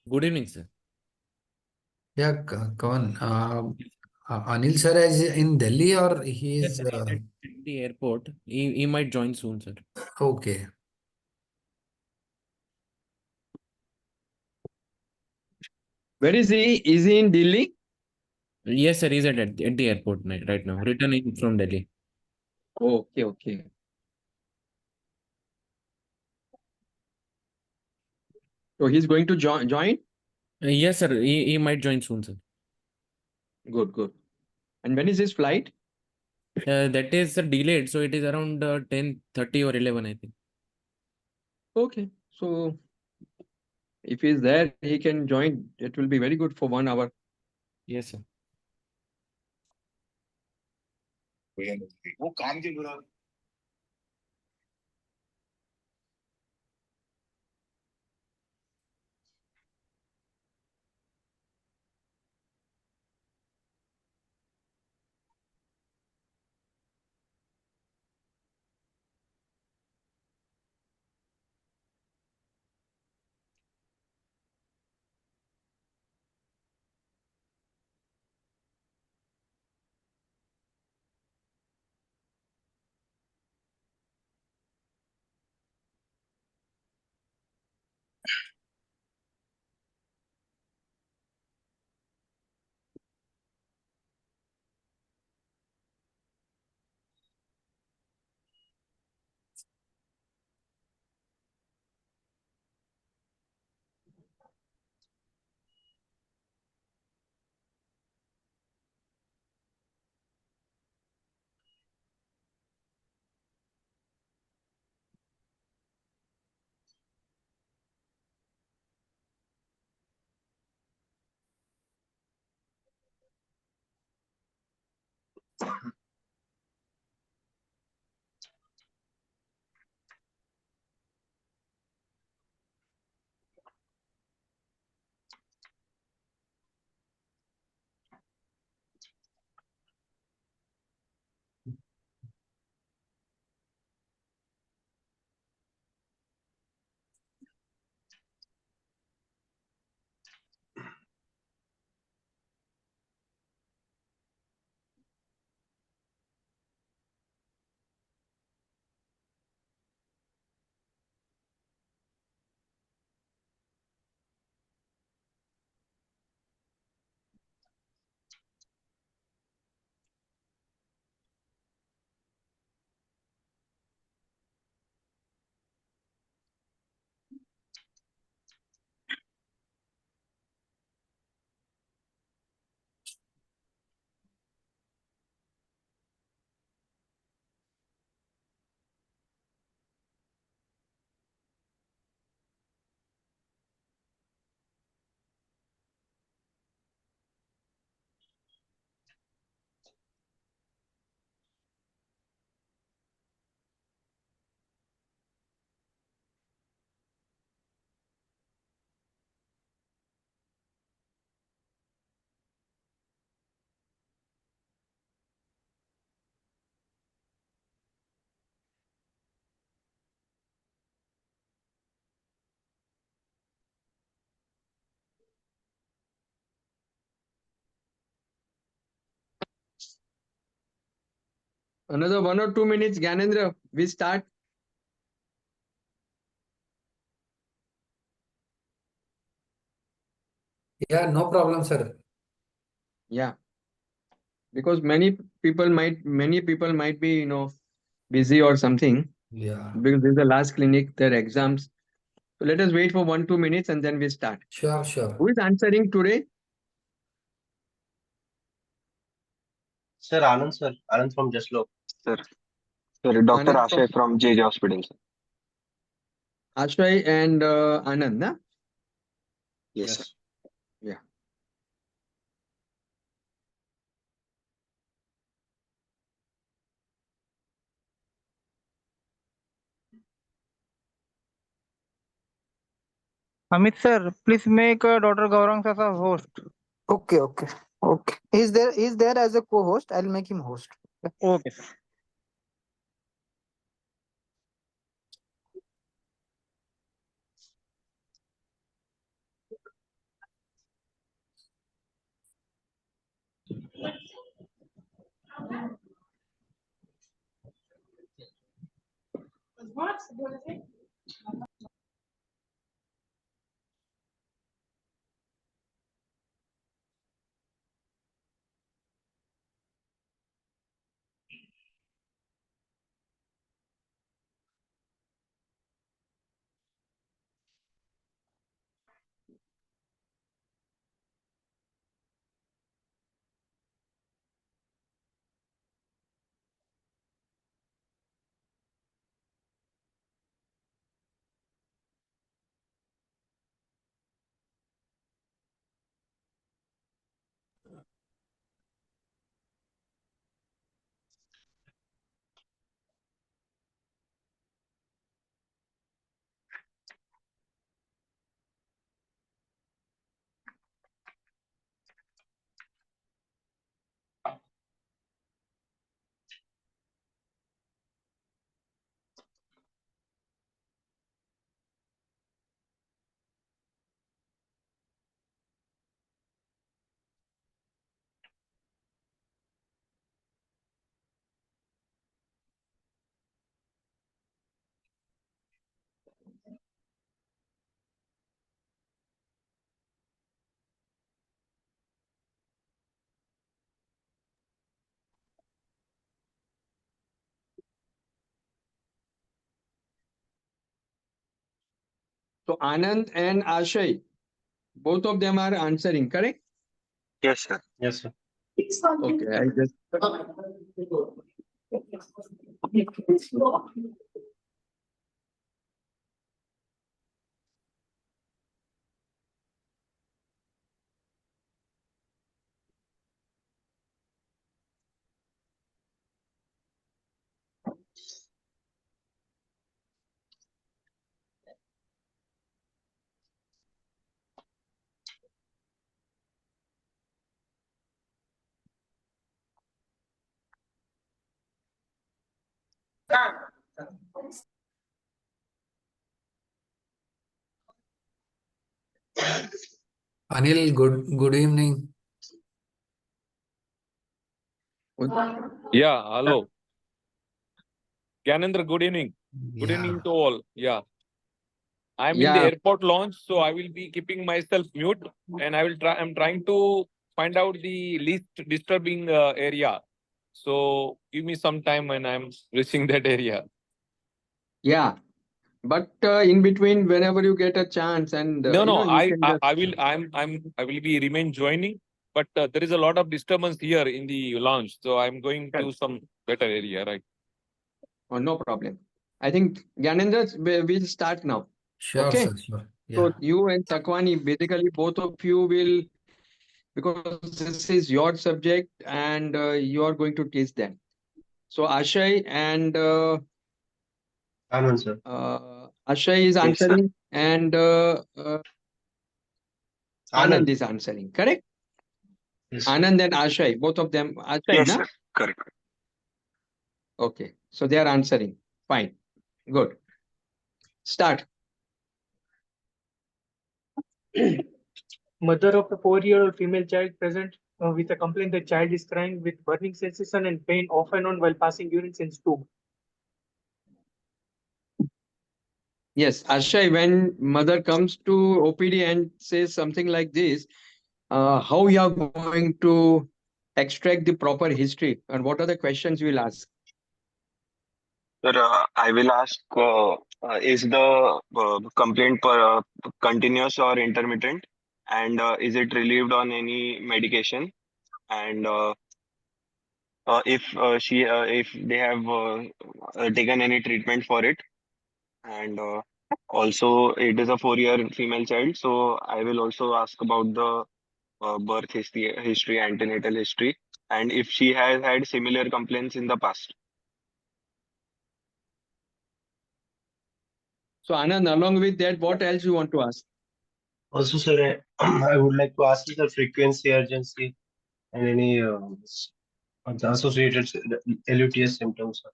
Good evening, sir. Yeah, Kavan. Anil sir is in Delhi or he Yes, is sir. He's at the airport. He might join soon, sir. okay. Where is he? Is he in Delhi? Yes, sir. He's at the airport right now, returning from Delhi. Okay, okay. So he's going to join? Yes, sir. He might join soon, sir. Good, good. And when is his flight? That is delayed, so it is around 10:30 or 11, I think. Okay. So if he's there, he can join. It will be very good for 1 hour. Yes, sir. वो काम के बुरा Another 1 or 2 minutes, Gyanendra. We start. Yeah, no problem, sir. Yeah. Because many people might be, busy or something. Yeah, Because this is the last clinic, their exams. So let us wait for 1 2 minutes and then we start. sure, sure. Who is answering today? Sir, Anand, sir. Anand from Just Look. Sir, sir, Dr. Anand from Ashay from JJ Hospital, sir. Ashray and Anand, na? Yes, sir. Yeah. Amit sir, please make Dr. Gaurang Shah as host. Okay, okay, okay. He's there as a co-host. I'll make him host. Okay. So Anand and Ashay, both of them are answering, correct? Yes, sir. Yes, sir. Okay, I just Anil, good evening. Yeah, hello. Gyanendra, good evening. Good Yeah. evening to all. Yeah. I'm in the yeah. airport launch, so I will be keeping myself mute and I'm trying to find out the least disturbing area. So give me some time when I'm reaching that area. Yeah, but in between, whenever you get a chance, and No, no, you can just. I will be remain joining, but there is a lot of disturbance here in the launch. So I'm going to some better area, right? Oh, no problem. I think Gyanendra, we'll start now. Sure, Okay. sir. Sure. So Yeah. you and Sakwani, basically both of you will, because this is your subject and you are going to teach them. So Ashay and Anand, sir. Ashay is Yes, sir. answering and Anand is answering, correct? Yes, sir. Anand and Ashay, both of them. Ashay, Yes, na? sir. Correct. Okay, so they are answering. Fine, good. Start. Mother of a 4-year-old female child present with a complaint that child is crying with burning sensation and pain off and on while passing urine since tube. Yes, Ashay, when mother comes to OPD and says something like this, how you are going to extract the proper history and what are the questions you will ask? Sir, I will ask, is the complaint continuous or intermittent? And is it relieved on any medication? And if they have taken any treatment for it? And also, it is a 4-year female child, so I will also ask about the birth history, antenatal history, and if she has had similar complaints in the past. So Anand, along with that, what else you want to ask? Also, sir, I would like to ask the frequency, urgency, and any the associated LUTS symptoms, sir.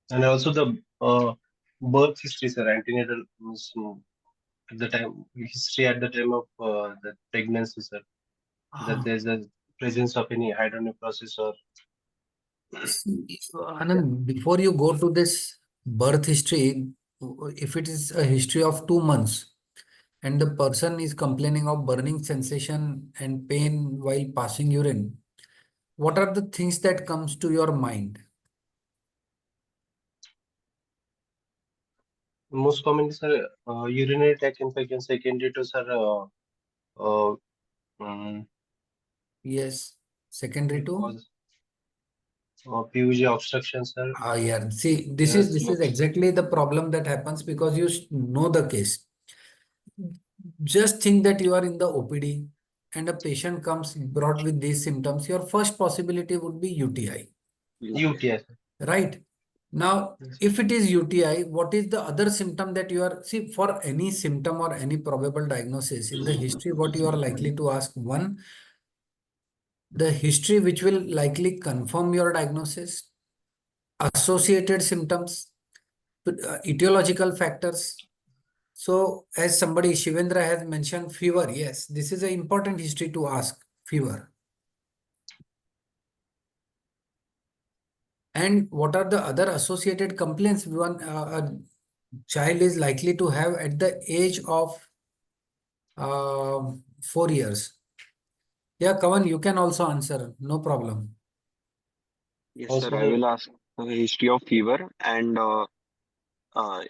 And also the birth history, sir, antenatal at the time history at the time of the pregnancy, sir. That there's a presence of any hydronephrosis or See, Anand, before you go to this, birth history, if it is a history of 2 months and the person is complaining of burning sensation and pain while passing urine, what are the things that comes to your mind? Most commonly, sir, urinary tract infection secondary to, sir, uh, um, Yes, secondary to? cause PUG obstruction, sir. Yeah. See, this Yes, is exactly the problem that happens because you know the case. Just think that you are in the OPD and a patient comes brought with these symptoms. Your first possibility would be UTI, UTI, sir. right? Now, Yes. if it is UTI, what is the other symptom that you are, see, for any symptom or any probable diagnosis in the history, what you are likely to ask? One, the history which will likely confirm your diagnosis, associated symptoms, etiological factors. So, as somebody, Shivendra has mentioned, fever. Yes, this is an important history to ask, fever. And what are the other associated complaints a child is likely to have at the age of 4 years? Yeah, Kavan, you can also answer, no problem. Yes, Also, sir. I sir, will ask the history of fever and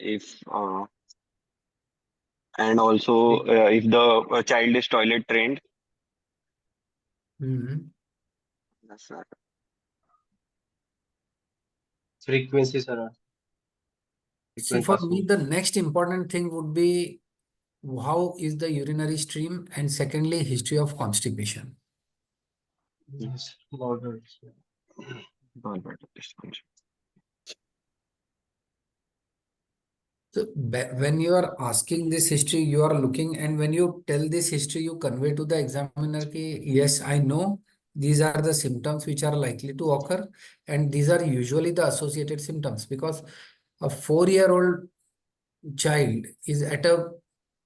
if and also if the child is toilet trained. Mhm. Yes, sir. frequency, sir. See, Frequent for me, passing. the next important thing would be how is the urinary stream, and secondly, history of constipation. Yes, border. Gallbladder dysfunction. So when you are asking this history, you are looking, and when you tell this history, you convey to the examiner ki, yes, I know these are the symptoms which are likely to occur, and these are usually the associated symptoms because a 4-year-old child is at a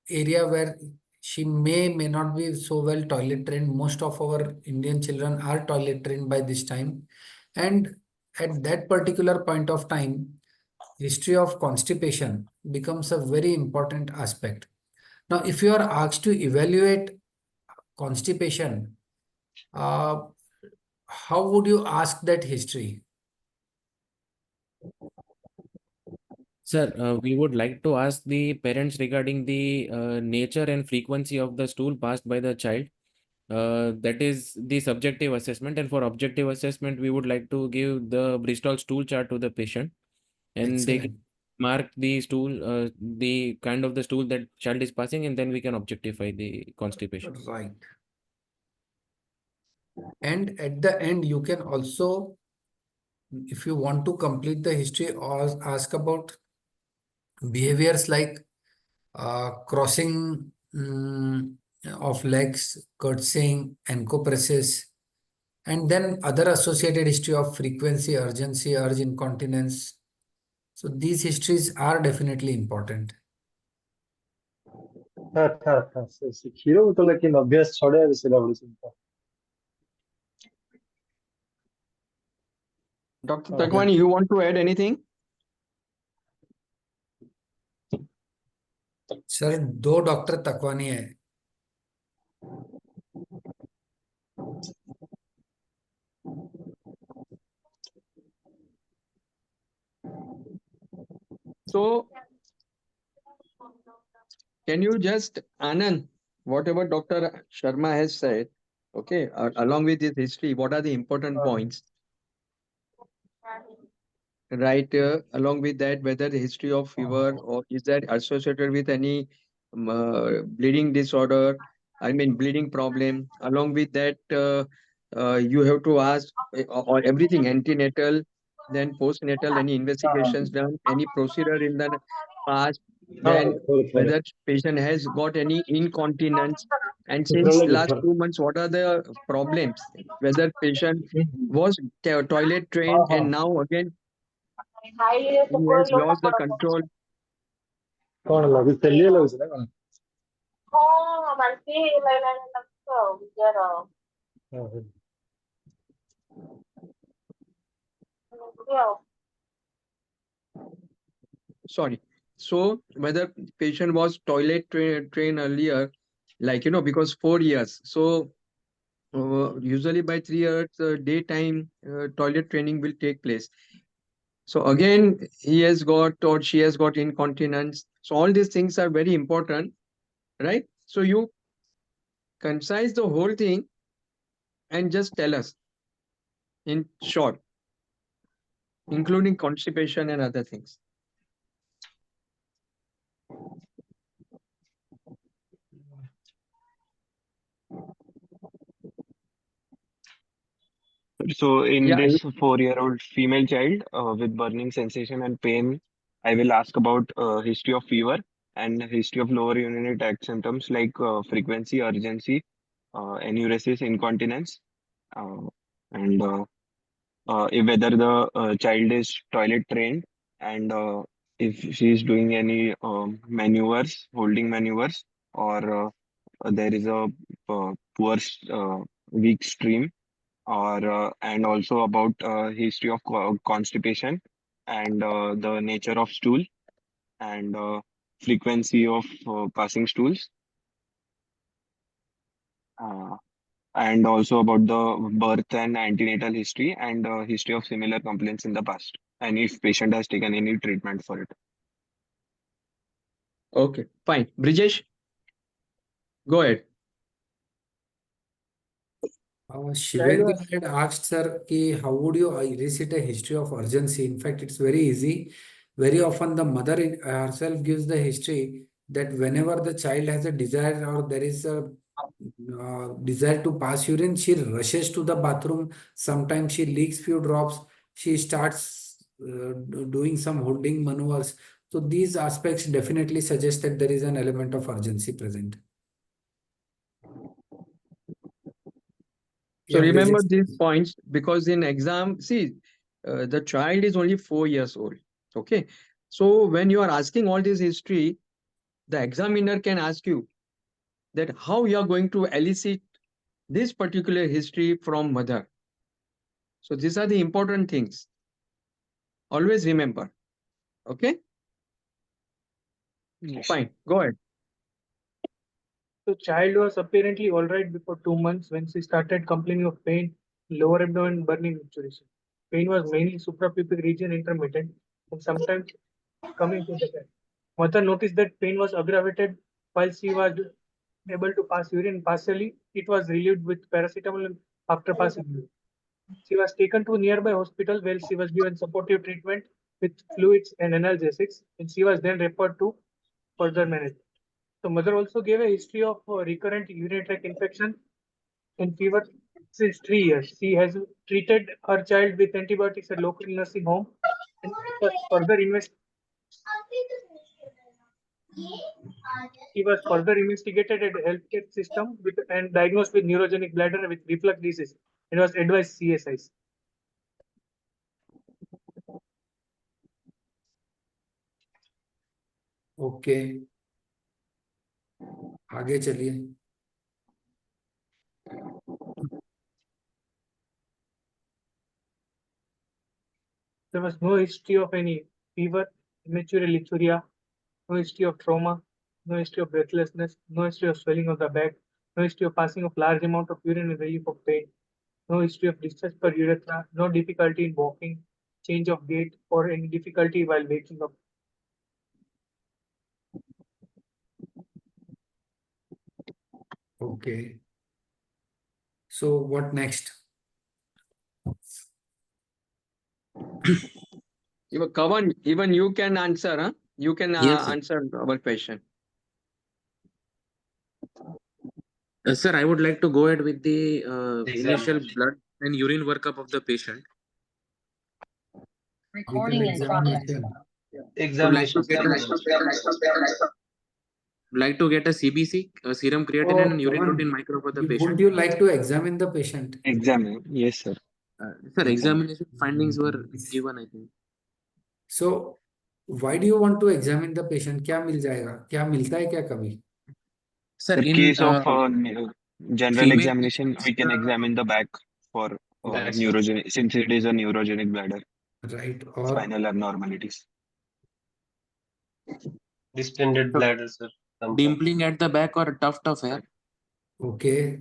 area where she may not be so well toilet trained. Most of our Indian children are toilet trained by this time, and at that particular point of time, history of constipation becomes a very important aspect. Now, if you are asked to evaluate constipation, uh, how would you ask that history? Sir, we would like to ask the parents regarding the nature and frequency of the stool passed by the child. That is the subjective assessment, and for objective assessment, we would like to give the Bristol stool chart to the patient, and they can Excellent. mark the stool, the kind of the stool that child is passing, and then we can objectify the constipation. Right. And at the end, you can also, if you want to complete the history, or ask about behaviors like crossing of legs, curtsying, encopresses, and then other associated history of frequency, urgency, urge incontinence. So these histories are definitely important. ସେ କ୍ଷୀର ବୋତଲ କେମିତି ଅଭ୍ୟାସ ଛଡେଇବା ବିଷୟରେ ଭାବୁଛି ଚିନ୍ତା। Dr. Takwani, you want to add anything? Sir 2 doctor Takwani है। So, can you just, Anand, whatever Dr. Sharma has said, okay, along with his history, what are the important points? Right, along with that, whether the history of fever or is that associated with any bleeding disorder, I mean bleeding problem. Along with that, you have to ask or everything antenatal, then postnatal, any investigations done, any procedure in the past, then whether patient has got any incontinence, and since last 2 months, what are the problems? Whether patient was toilet trained and now again he has lost the control. କଣ ଲାଗୁଛି ତେଲିଆ ଲାଗୁଛି ନା କଣ? sorry. So whether patient was trained earlier, like, because 4 years. So usually by 3 years, daytime toilet training will take place. So again, he has got or she has got incontinence. So all these things are very important, right? So you concise the whole thing and just tell us in short, including constipation and other things. So in Yeah, this 4-year-old female child with burning sensation and pain, I will ask about history of fever and history of lower urinary tract symptoms like frequency, urgency, enuresis, incontinence, uh, and whether the child is toilet trained and if she is doing any maneuvers, holding maneuvers, or there is a poor, weak stream, or and also about history of constipation and the nature of stool and frequency of passing stools, uh, and also about the birth and antenatal history and history of similar complaints in the past, and if patient has taken any treatment for it. okay, fine. Brijesh, go ahead. Shivendu had asked sir, ki, how would you elicit a history of urgency? In fact, it's very easy. Very often, the mother herself gives the history that whenever the child has a desire or there is a desire to pass urine, she rushes to the bathroom. Sometimes she leaks few drops. She starts doing some holding maneuvers. So these aspects definitely suggest that there is an element of urgency present. So Yeah, please remember explain. these points because in exam, see, the child is only 4 years old. Okay. So when you are asking all this history, the examiner can ask you that how you are going to elicit this particular history from mother. So these are the important things. Always remember. Okay. Yes. Fine. Go ahead. So child was apparently all right before 2 months when she started complaining of pain, lower abdomen, burning urination. Pain was mainly suprapubic region intermittent and sometimes coming to the back. Mother noticed that pain was aggravated while she was able to pass urine partially. It was relieved with paracetamol after passing urine. She was taken to a nearby hospital where she was given supportive treatment with fluids and analgesics, and she was then referred to further management. The mother also gave a history of recurrent urinary tract infection and fever since 3 years. She has treated her child with antibiotics at local nursing home, and it was further he was further investigated at the healthcare system and diagnosed with neurogenic bladder with reflux disease and was advised CSIs. Okay, आगे चलिए. There was no history of any fever, immature lithuria, no history of trauma, no history of breathlessness, no history of swelling of the back, no history of passing of large amount of urine in relief of pain, no history of discharge per urethra, no difficulty in walking, change of gait, or any difficulty while waking up. Okay. So what next? Kavan, even you can answer, huh? You can Yes, sir. answer our question. Sir, I would like to go ahead with the initial blood and urine workup of the patient. Recording in progress. Would like to Examination, get sir. a CBC, serum creatinine, and urine Kavan, routine micro for the would patient. you like to examine the patient? Examine. Yes, sir. Sir, examination findings were given, I think. So why do you want to examine the patient? क्या मिल जाएगा? क्या मिलता है क्या कभी? Sir, In in case of general female examination, we can examine the back for neurogenic, since it is a neurogenic bladder, Right. और spinal abnormalities. Distended So, bladder, sir. Sometimes. dimpling at the back or a tuft of hair. Okay.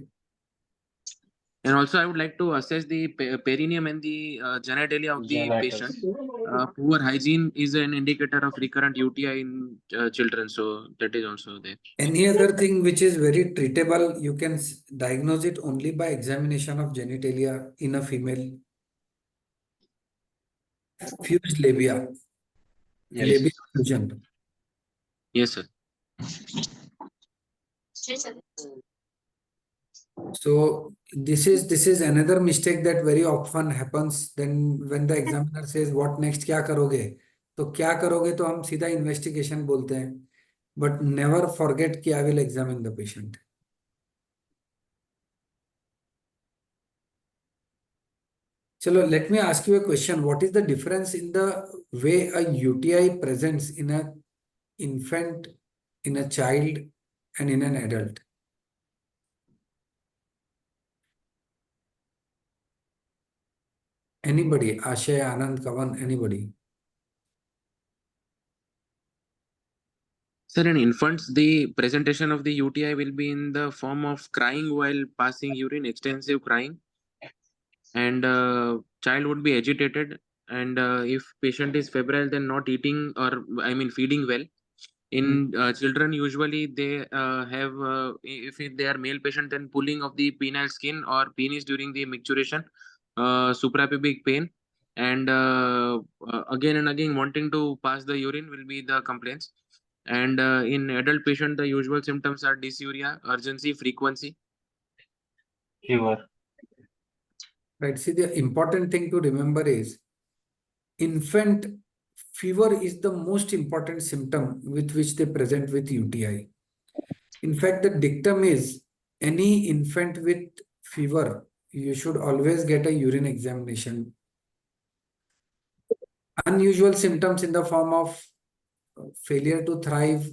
And also, I would like to assess the perineum and the genitalia of the patient. Genitals. Poor hygiene is an indicator of recurrent UTI in children, so that is also there. Any other thing which is very treatable, you can diagnose it only by examination of genitalia in a female. Fused labia. Yes. Labia fusion. Yes, sir. So this is another mistake that very often happens. Then when the examiner says what next क्या करोगे, तो क्या करोगे तो हम सीधा investigation बोलते हैं. But never forget कि I will examine the patient. Chalo, let me ask you a question. What is the difference in the way a UTI presents in an infant, in a child, and in an adult? Anybody? Ashay, Anand, Kavan, anybody? Sir, in infants, the presentation of the UTI will be in the form of crying while passing urine, extensive crying, and child would be agitated. And if patient is febrile, then not eating or feeding well. In children, usually they have, if they are male patient, then pulling of the penile skin or penis during the micturition, suprapubic pain, and again and again wanting to pass the urine will be the complaints. And in adult patient, the usual symptoms are dysuria, urgency, frequency. Fever. Right. See, the important thing to remember is infant fever is the most important symptom with which they present with UTI. In fact, the dictum is any infant with fever, you should always get a urine examination. Unusual symptoms in the form of failure to thrive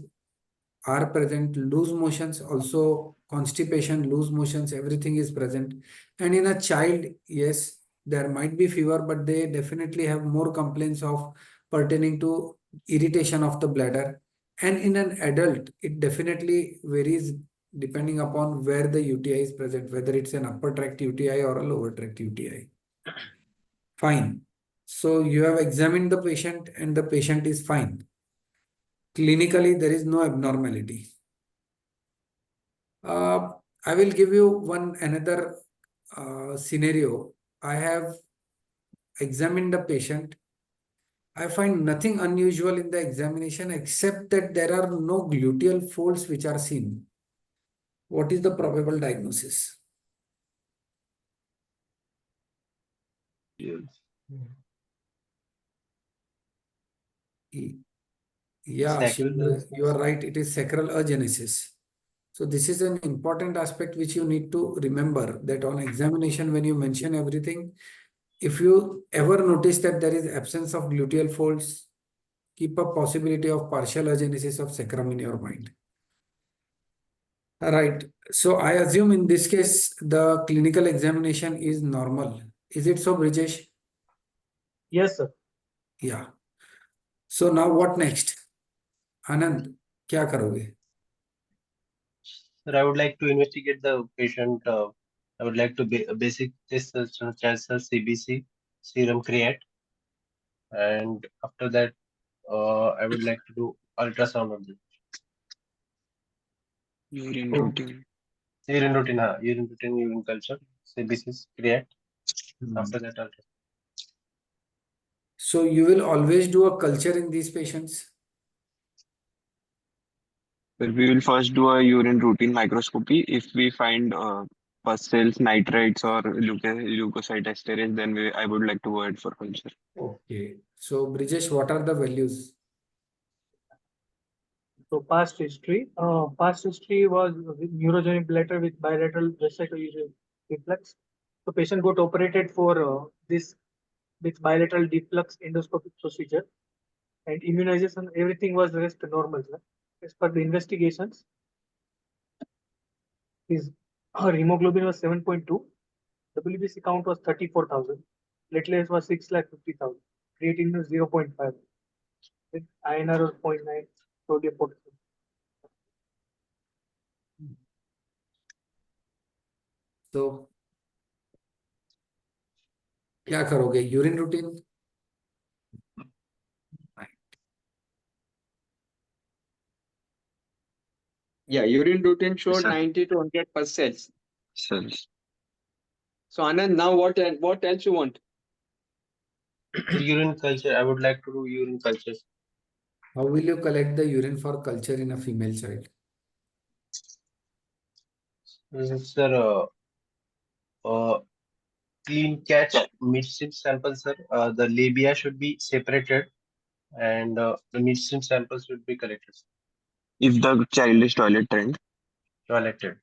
are present, loose motions, also constipation, loose motions, everything is present. And in a child, yes, there might be fever, but they definitely have more complaints of pertaining to irritation of the bladder. And in an adult, it definitely varies depending upon where the UTI is present, whether it's an upper tract UTI or a lower tract UTI. Fine. So you have examined the patient and the patient is fine. Clinically, there is no abnormality. I will give you another scenario. I have examined the patient. I find nothing unusual in the examination except that there are no gluteal folds which are seen. What is the probable diagnosis? Yes. Yeah, Sacral. you are right. It is sacral agenesis. So this is an important aspect which you need to remember, that on examination, when you mention everything, if you ever notice that there is absence of gluteal folds, keep a possibility of partial agenesis of sacrum in your mind. Right. So I assume in this case, the clinical examination is normal. Is it so, Brijesh? Yes, sir. Yeah. So now what next? Anand, क्या करोगे? Sir, I would like to investigate the patient. I would like to basic tests such as CBC, serum create, and after that, I would like to do ultrasound of the Urine Oh. routine. urine routine, urine culture, CBC create. After that, ultrasound. So you will always do a culture in these patients? But we will first do a urine routine microscopy. If we find pus cells, nitrites, or leukocyte esterase, then I would like to go ahead for culture. Okay. So Brijesh, what are the values? So past history. Past history was with neurogenic bladder with bilateral VESICO-URETERIC reflux. So patient got operated for this with bilateral deflux endoscopic procedure, and immunization, everything was rest normal. As per the investigations, his her hemoglobin was 7.2, WBC count was 34,000, platelets was 6,50,000, creatinine was 0.5, with INR was 0.9. sodium potassium. तो क्या करोगे? Urine routine? Yeah, urine routine showed Sir. 90 to 100%. Cells. So Anand, now what else you want? For urine culture, I would like to do urine cultures. How will you collect the urine for culture in a female child? Sir, clean catch mid-stream sample, sir. The labia should be separated and the mid-stream samples should be collected, If the child is toilet trained, collected.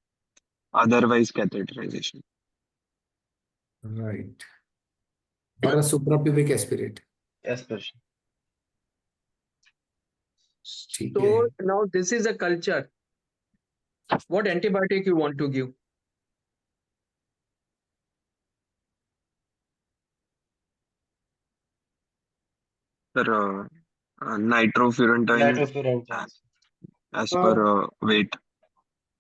otherwise catheterization. Right. For a suprapubic aspirate. Aspiration. ठीक है. So now this is a culture. What antibiotic you want to give? Sir, nitrofurantoin Nitrofurantoin. as per weight,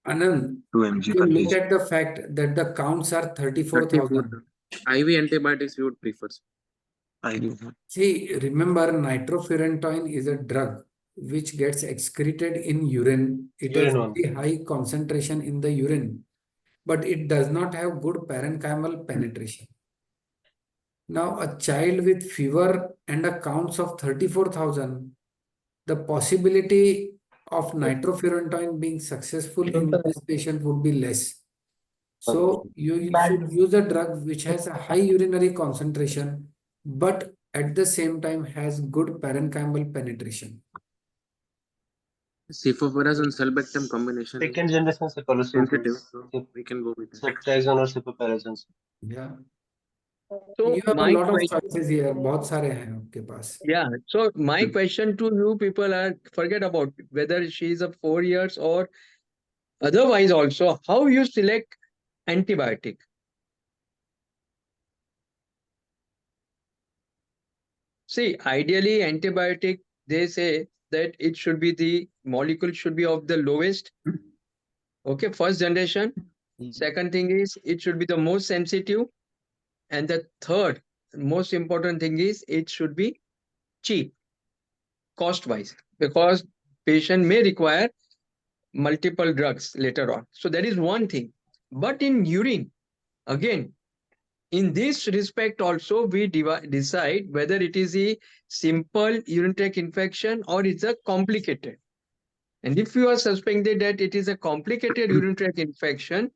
Anand, 2 mg you per look kg. at the fact that the counts are 34,000. IV antibiotics we would prefer. I do. See, remember, nitrofurantoin is a drug which gets excreted in urine. It has Urine very high concentration in the urine, but it does not have good parenchymal penetration. Now, a child with fever and a counts of 34,000, the possibility of nitrofurantoin being successful in this patient would be less. So you should use a drug which has a high urinary concentration, but at the same time has good parenchymal penetration. Cefoperazone sulbactam combination is Second generation sensitive, cephalosporin. so we can go with that. Ceftriaxone or cefoperazone. Yeah. So You have a my lot of question, choices here. बहुत सारे हैं आपके पास. yeah. So my question to you people are, forget about whether she is a 4 years or otherwise also, how you select antibiotic? See, ideally antibiotic, they say that it should be the molecule should be of the lowest. Okay, first generation. Second thing is it should be the most sensitive. And the third most important thing is it should be cheap, cost wise, because patient may require multiple drugs later on. So that is one thing. But in urine, again, in this respect also we decide whether it is a simple urinary tract infection or it's a complicated. And if you are suspected that it is a complicated urinary tract infection,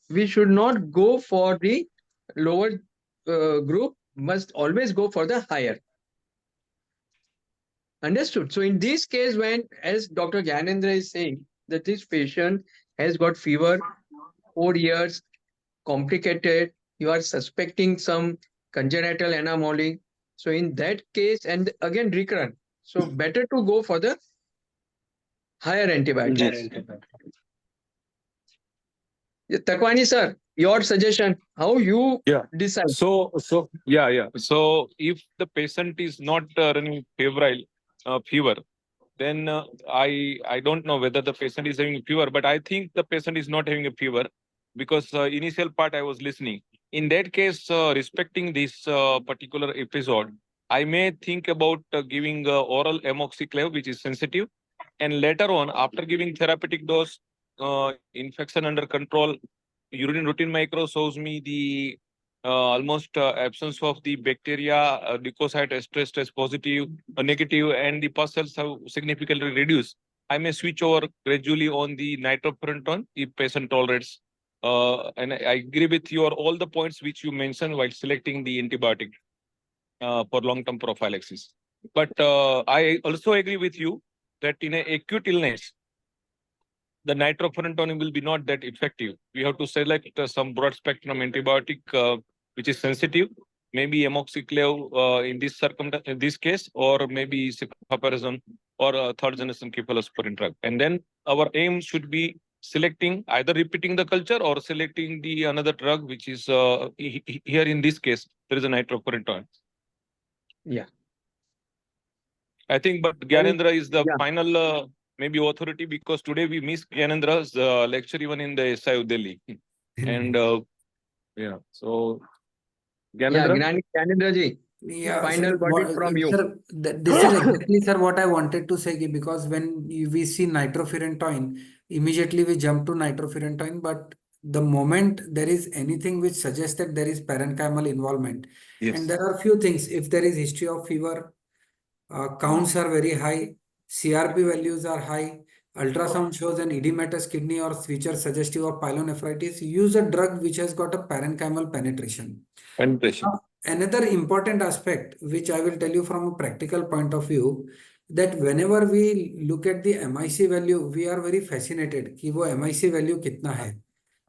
we should not go for the lower group, must always go for the higher. Understood. So in this case, when, as Dr. Gyanendra is saying, that this patient has got fever, 4 years, complicated, you are suspecting some congenital anomaly. So in that case, and again recurrent, so better to go for the higher antibiotics. Takwani sir, your suggestion, how you decide? So if the patient is not running febrile fever, then I don't know whether the patient is having fever, but I think the patient is not having a fever because initial part I was listening. In that case, respecting this particular episode, I may think about giving oral amoxiclav, which is sensitive, and later on, after giving therapeutic dose, infection under control, urine routine micro shows me the almost absence of the bacteria, leukocyte stress positive, negative, and the pus cells have significantly reduced. I may switch over gradually on the nitrofurantoin if patient tolerates. And I agree with your all the points which you mentioned while selecting the antibiotic for long-term prophylaxis. But I also agree with you that in an acute illness, the nitrofurantoin will be not that effective. We have to select some broad spectrum antibiotic which is sensitive, maybe amoxiclav in this case, or maybe cefoperazone or third generation cephalosporin drug. And then our aim should be selecting either repeating the culture or selecting the another drug which is here in this case there is a nitrofurantoin. Yeah. I think, but Gyanendra is the final maybe authority, because today we missed Gyanendra's lecture even in the SIU Delhi. And yeah, so Gyanendra? Gyanendra ji, Yeah, final verdict from you. sir, this is exactly, sir, what I wanted to say, because when we see nitrofurantoin, immediately we jump to nitrofurantoin, but the moment there is anything which suggests that there is parenchymal involvement, and there are few things, if there is history of fever, counts are very high, CRP values are high, ultrasound shows an edematous kidney or feature suggestive of pyelonephritis, use a drug which has got a parenchymal penetration. Now, another important aspect, which I will tell you from a practical point of view, that whenever we look at the MIC value, we are very fascinated कि वो MIC value कितना है.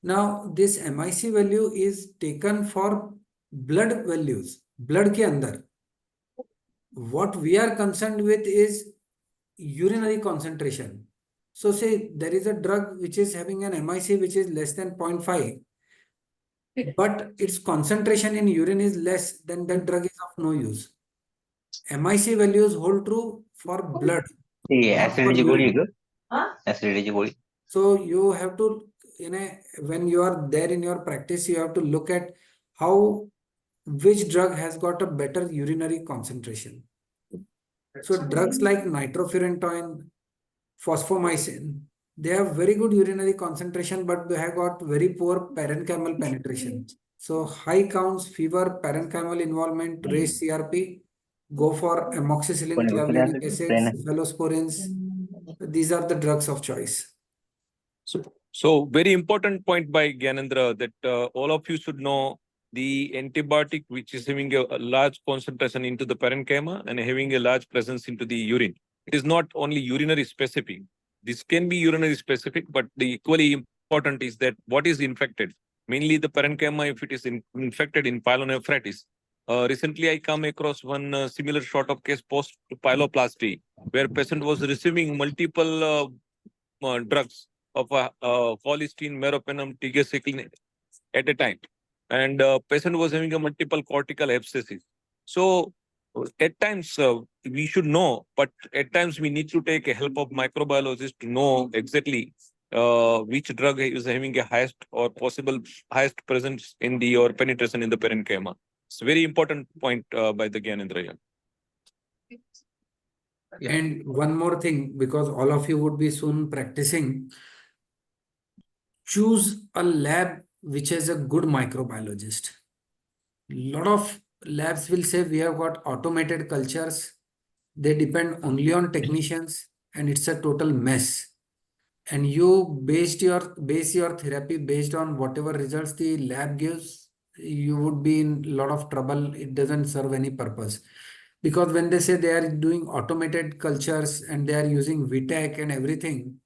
Now, this MIC value is taken for blood values, blood के अंदर. What we are concerned with is urinary concentration. So say there is a drug which is having an MIC which is less than 0.5, but its concentration in urine is less, then that drug is of no use. MIC values hold true for blood, not for urine. So you have to, when you are there in your practice, you have to look at which drug has got a better urinary concentration. So drugs like nitrofurantoin, fosfomycin, they have very good urinary concentration, but they have got very poor parenchymal penetration. So high counts, fever, parenchymal involvement, raised CRP, go for amoxicillin, clavulanic acid, cephalosporins. These are the drugs of choice. So very important point by Gyanendra that all of you should know the antibiotic which is having a large concentration into the parenchyma and having a large presence into the urine. It is not only urinary specific. This can be urinary specific, but the equally important is that what is infected, mainly the parenchyma if it is infected in pyelonephritis. Recently, I come across one similar sort of case post pyeloplasty, where patient was receiving multiple drugs of colistin, meropenem, tigecycline at a time, and patient was having a multiple cortical abscesses. So at times we should know, but at times we need to take a help of microbiologists to know exactly which drug is having a highest or possible highest presence in the or penetration in the parenchyma. It's a very important point by the Gyanendra. And one more thing, because all of you would be soon practicing, choose a lab which has a good microbiologist. Lot of labs will say we have got automated cultures. They depend only on technicians and it's a total mess. And you base your therapy based on whatever results the lab gives, you would be in a lot of trouble. It doesn't serve any purpose. Because when they say they are doing automated cultures and they are using VTEC and everything,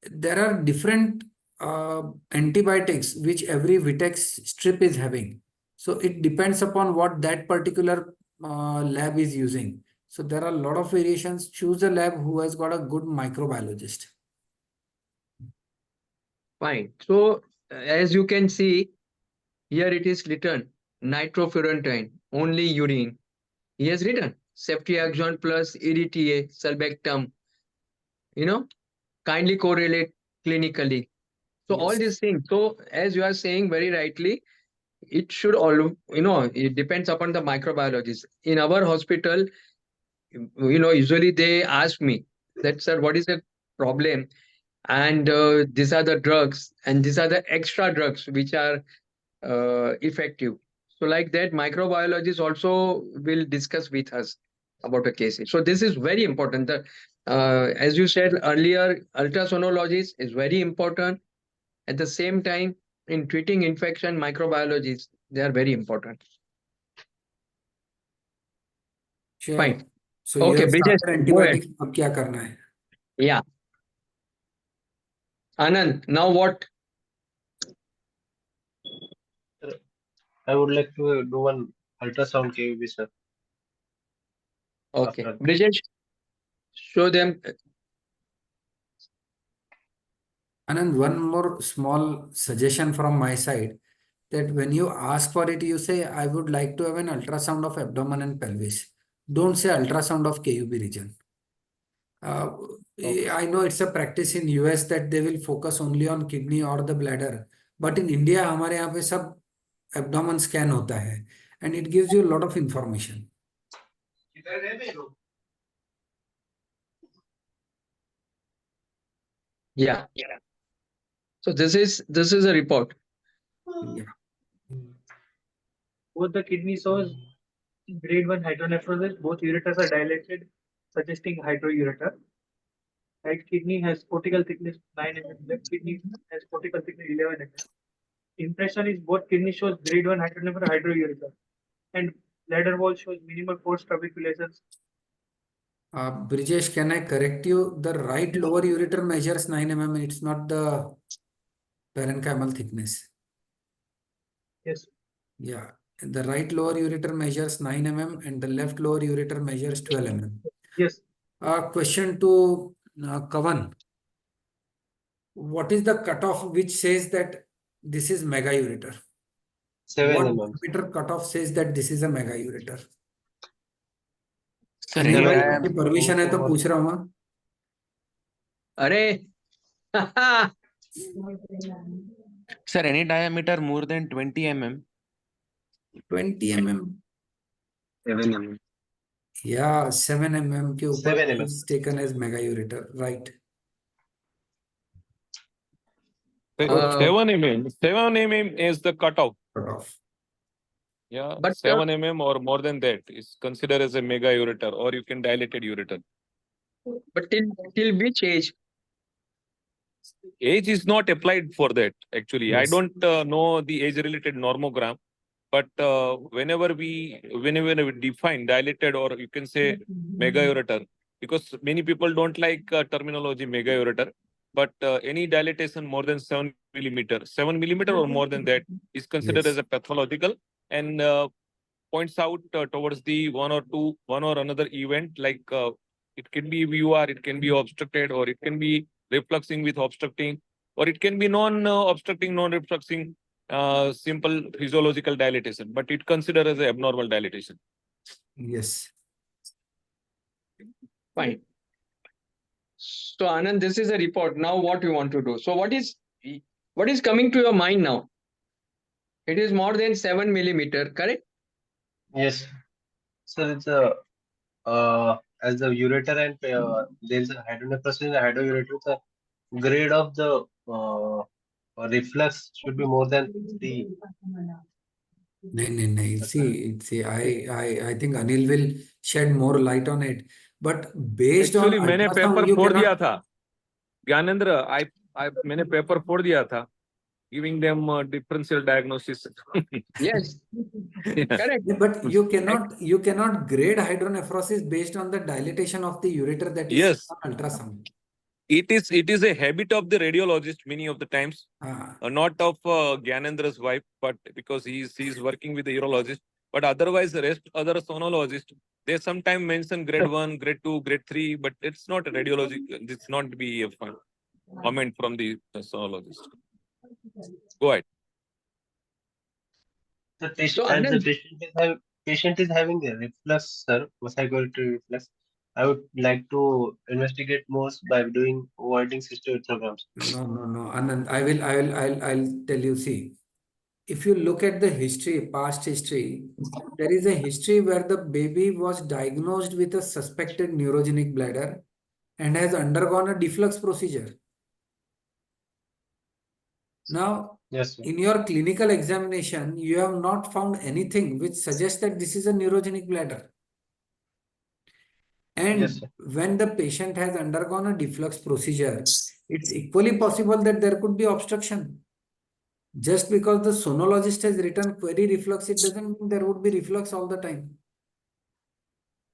there are different antibiotics which every VTEC strip is having. So it depends upon what that particular lab is using. So there are a lot of variations. Choose a lab who has got a good microbiologist. Fine. So as you can see, here it is written nitrofurantoin, only urine. He has written ceftriaxone plus EDTA, sulbactam, kindly correlate clinically. So all these things. So as you are saying very rightly, it should all, it depends upon the microbiologist. In our hospital, usually they ask me that, sir, what is the problem? And these are the drugs and these are the extra drugs which are effective. So like that, microbiologists also will discuss with us about the cases. So this is very important. As you said earlier, ultrasonologist is very important. At the same time, in treating infection, microbiologists, they are very important. Sure. Fine. So Okay, you have Brijesh, started go ahead. antibiotics. अब क्या करना है? Yeah. Anand, now what? I would like to do one ultrasound KUB, sir. Okay. After- Brijesh, show them. Anand, one more small suggestion from my side, that when you ask for it, you say, I would like to have an ultrasound of abdomen and pelvis. Don't say ultrasound of KUB region. I know it's a practice in US that they will focus only on kidney or the bladder, but in India हमारे यहाँ पे सब abdomen scan होता है, and it gives you a lot of information. Yeah. So this is a report. Yeah. Both the kidney shows grade 1 hydronephrosis. Both ureters are dilated, suggesting hydroureter. Right kidney has cortical thickness 9 mm. Left kidney has cortical thickness 11 mm. Impression is both kidney shows grade 1 hydroureter, and bladder wall shows minimal forced trabeculations. Brijesh, can I correct you? The right lower ureter measures 9 mm. It's not the parenchymal thickness. Yes. Yeah. The right lower ureter measures 9 mm and the left lower ureter measures 12 mm. Yes. Question to Kavan. What is the cutoff which says that this is mega ureter? 7 What mm. meter cutoff says that this is a mega ureter? Sir, permission है तो पूछ रहा हूँ. अरे sir, any diameter more than 20 mm? 20 mm. 7 mm. Yeah, 7 mm के ऊपर 7 mm. is taken as mega ureter, right? 7 mm. 7 mm is the cutoff. Cutoff. Yeah, But, 7 mm or more than that is considered as a mega ureter, or you can dilated ureter. but till which age? Age is not applied for that, actually. I Yes. don't know the age-related normogram, but whenever we define dilated, or you can say mega ureter, because many people don't like terminology mega ureter, but any dilatation more than 7 millimeter or more than that is considered Yes. as a pathological, and points out towards the one or another event, like it can be VUR, it can be obstructed, or it can be refluxing with obstructing, or it can be non-obstructing, non-refluxing, simple physiological dilatation, but it considered as an abnormal dilatation. Yes. Fine. So Anand, this is a report. Now what you want to do? So what is coming to your mind now? It is more than 7 millimeter, correct? Yes. So it's as the ureter and there is a hydronephrosis in the hydroureter, the grade of the reflux should be more than 3. No. See, I think Anil will shed more light on it. But based Actually, on मैंने ultrasound, paper you फोड़ दिया cannot. था, ज्ञानेंद्र. मैंने paper फोड़ दिया था, giving them differential diagnosis. Yes. Yeah. Correct. But you cannot grade hydronephrosis based on the dilatation of the ureter that is Yes. on ultrasound. It is a habit of the radiologist many of the times, not of Gyanendra's wife, but because he's working with the urologist. But otherwise, the rest other sonologists, they sometimes mention grade 1, grade 2, grade 3, but it's not a radiology. It's not be a comment from the sonologist. Go ahead. The So, as the Anand, patient is having a reflux, sir, vesico-uretary reflux, I would like to investigate more by doing avoiding cystoscopograms. No. Anand, I'll tell you. See, if you look at the history, past history, there is a history where the baby was diagnosed with a suspected neurogenic bladder and has undergone a deflux procedure. Now, Yes, sir. in your clinical examination, you have not found anything which suggests that this is a neurogenic bladder. And Yes, sir. when the patient has undergone a deflux procedure, it's equally possible that there could be obstruction. Just because the sonologist has written query reflux, it doesn't mean there would be reflux all the time.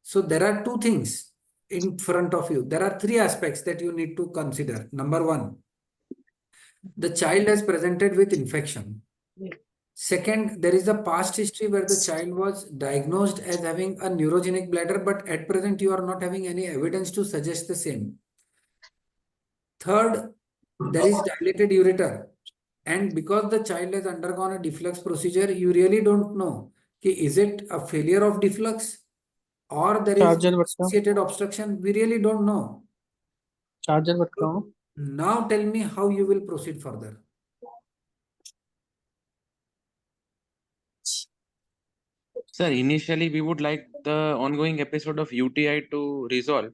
So there are two things in front of you. There are three aspects that you need to consider. Number one, the child has presented with infection. Second, there is a past history where the child was diagnosed as having a neurogenic bladder, but at present you are not having any evidence to suggest the same. Third, there is dilated ureter. And because the child has undergone a deflux procedure, you really don't know, is it a failure of deflux or there is associated obstruction? We really don't know. Charger but करो. Now tell me how you will proceed further. Sir, initially we would like the ongoing episode of UTI to resolve.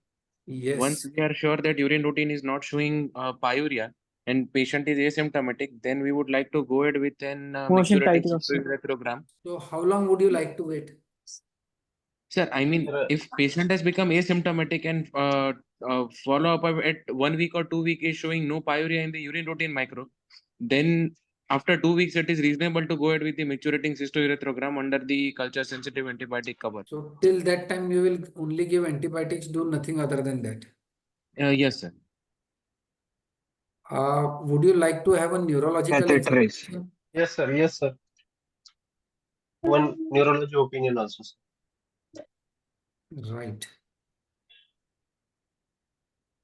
Once Yes. we are sure that urine routine is not showing pyuria and patient is asymptomatic, then we would like to go ahead with an Motion micturating tight also. cystourethrogram. So how long would you like to wait? Sir, I mean, Sir, if patient has become asymptomatic and follow up at 1 week or 2 weeks is showing no pyuria in the urine routine micro, then after 2 weeks it is reasonable to go ahead with the micturating cystourethrogram under the culture sensitive antibiotic cover. So till that time you will only give antibiotics, do nothing other than that. Yes, sir. Would you like to have a neurological Catheter race. examination? yes, sir. Yes, sir. One neurology opinion also, sir. Right.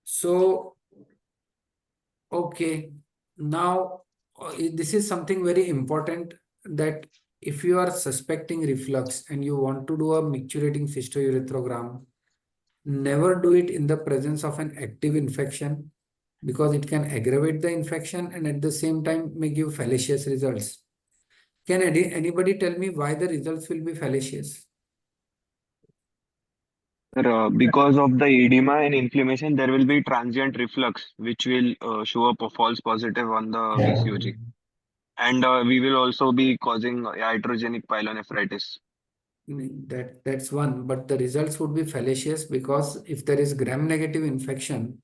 So, okay. Now, this is something very important, that if you are suspecting reflux and you want to do a micturating cystourethrogram, never do it in the presence of an active infection, because it can aggravate the infection and at the same time may give fallacious results. Can anybody tell me why the results will be fallacious? Because of the edema and inflammation, there will be transient reflux, which will show up a false positive on the VCOG. And we will also be causing iatrogenic pyelonephritis. That's one, but the results would be fallacious because if there is gram-negative infection,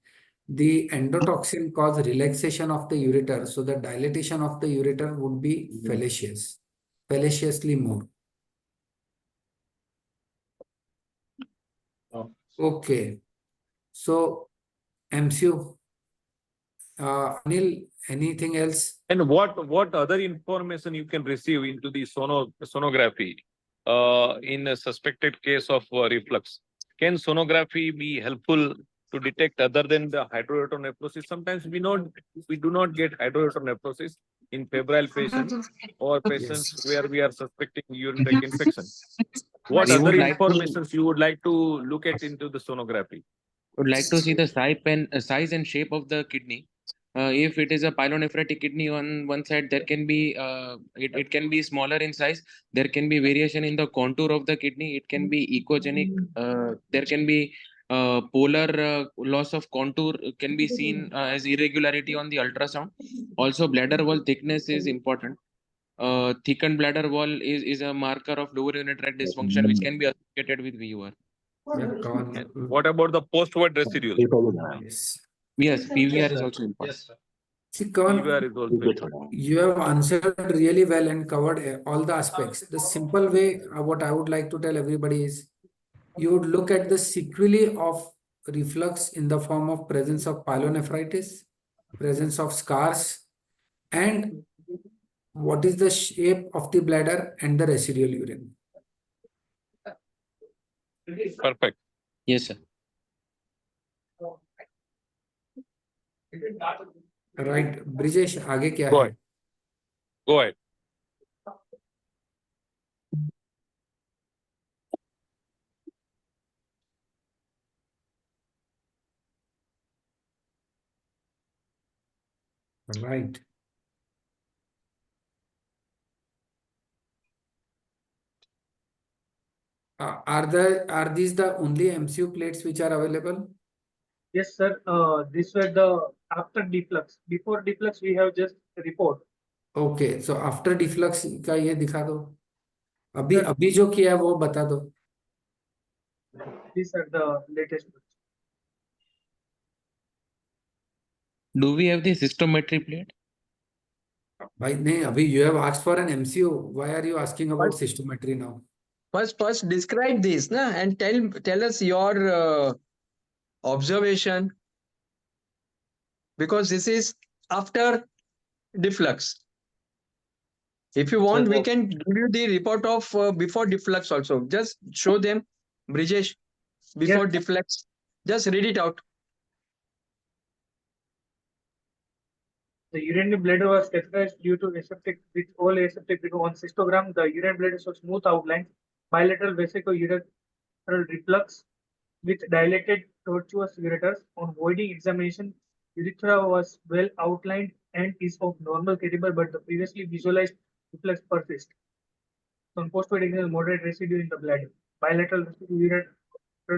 the endotoxin cause relaxation of the ureter, so the dilatation of the ureter would be fallacious, fallaciously more. Oh. Okay, so MCU, Anil, anything else? And what other information you can receive into the sonography in a suspected case of reflux? Can sonography be helpful to detect other than the hydronephrosis? Sometimes we do not get hydronephrosis in febrile patients or patients where we are suspecting urinary infection. What We other would like to informations you would like to look at into the sonography? see the size and shape of the kidney. If it is a pyelonephritic kidney on one side, there can be it can be smaller in size. There can be variation in the contour of the kidney. It can be echogenic. There can be polar loss of contour can be seen as irregularity on the ultrasound. Also, bladder wall thickness is important. Thickened bladder wall is a marker of lower urinary tract dysfunction, which can be associated with VUR. Yeah, And what about the post-word residual? yes. Yes, PVR Yes, is sir. also important. Yes, sir. See, Kavan, PVR is also important. you have answered really well and covered all the aspects. The simple way, what I would like to tell everybody is, you would look at the sequelae of reflux in the form of presence of pyelonephritis, presence of scars, and what is the shape of the bladder and the residual urine. Perfect. Yes, sir. Right, Brijesh, आगे क्या Go है? ahead. Go ahead. Right. Are these the only MCU plates which are available? Yes, sir. These were the after deflux. Before deflux, we have just report. Okay, so after deflux का ये दिखा दो. अभी Sir. अभी जो किया है वो बता दो. These are the latest ones. Do we have the cystometry plate? भाई नहीं, अभी you have asked for an MCU. Why are you asking about cystometry now? First describe this, na, and tell us your observation, because this is after deflux. If you want, we can give you the report of before deflux also. Just show them, Brijesh, before deflux. Just read it out. The urinary bladder was catheterized due to aseptic, with all aseptic on cystogram. The urinary bladder shows smooth outlines, bilateral vesico-ureteral reflux with dilated tortuous ureters. On voiding examination, urethra was well outlined and is of normal caliber, but the previously visualized reflux persists. On post-void examination, moderate residue in the bladder. Bilateral ureter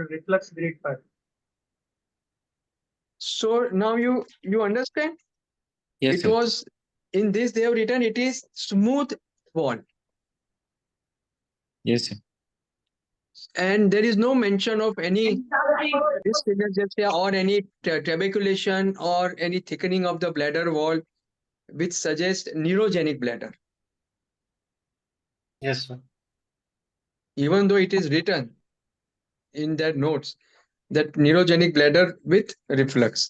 reflux grade 5. So now you understand? Yes, It sir. was in this they have written it is smooth wall, Yes, sir. and there is no mention of any dyssynergia or any trabeculation or any thickening of the bladder wall, which suggests neurogenic bladder, Yes, sir. even though it is written in their notes that neurogenic bladder with reflux.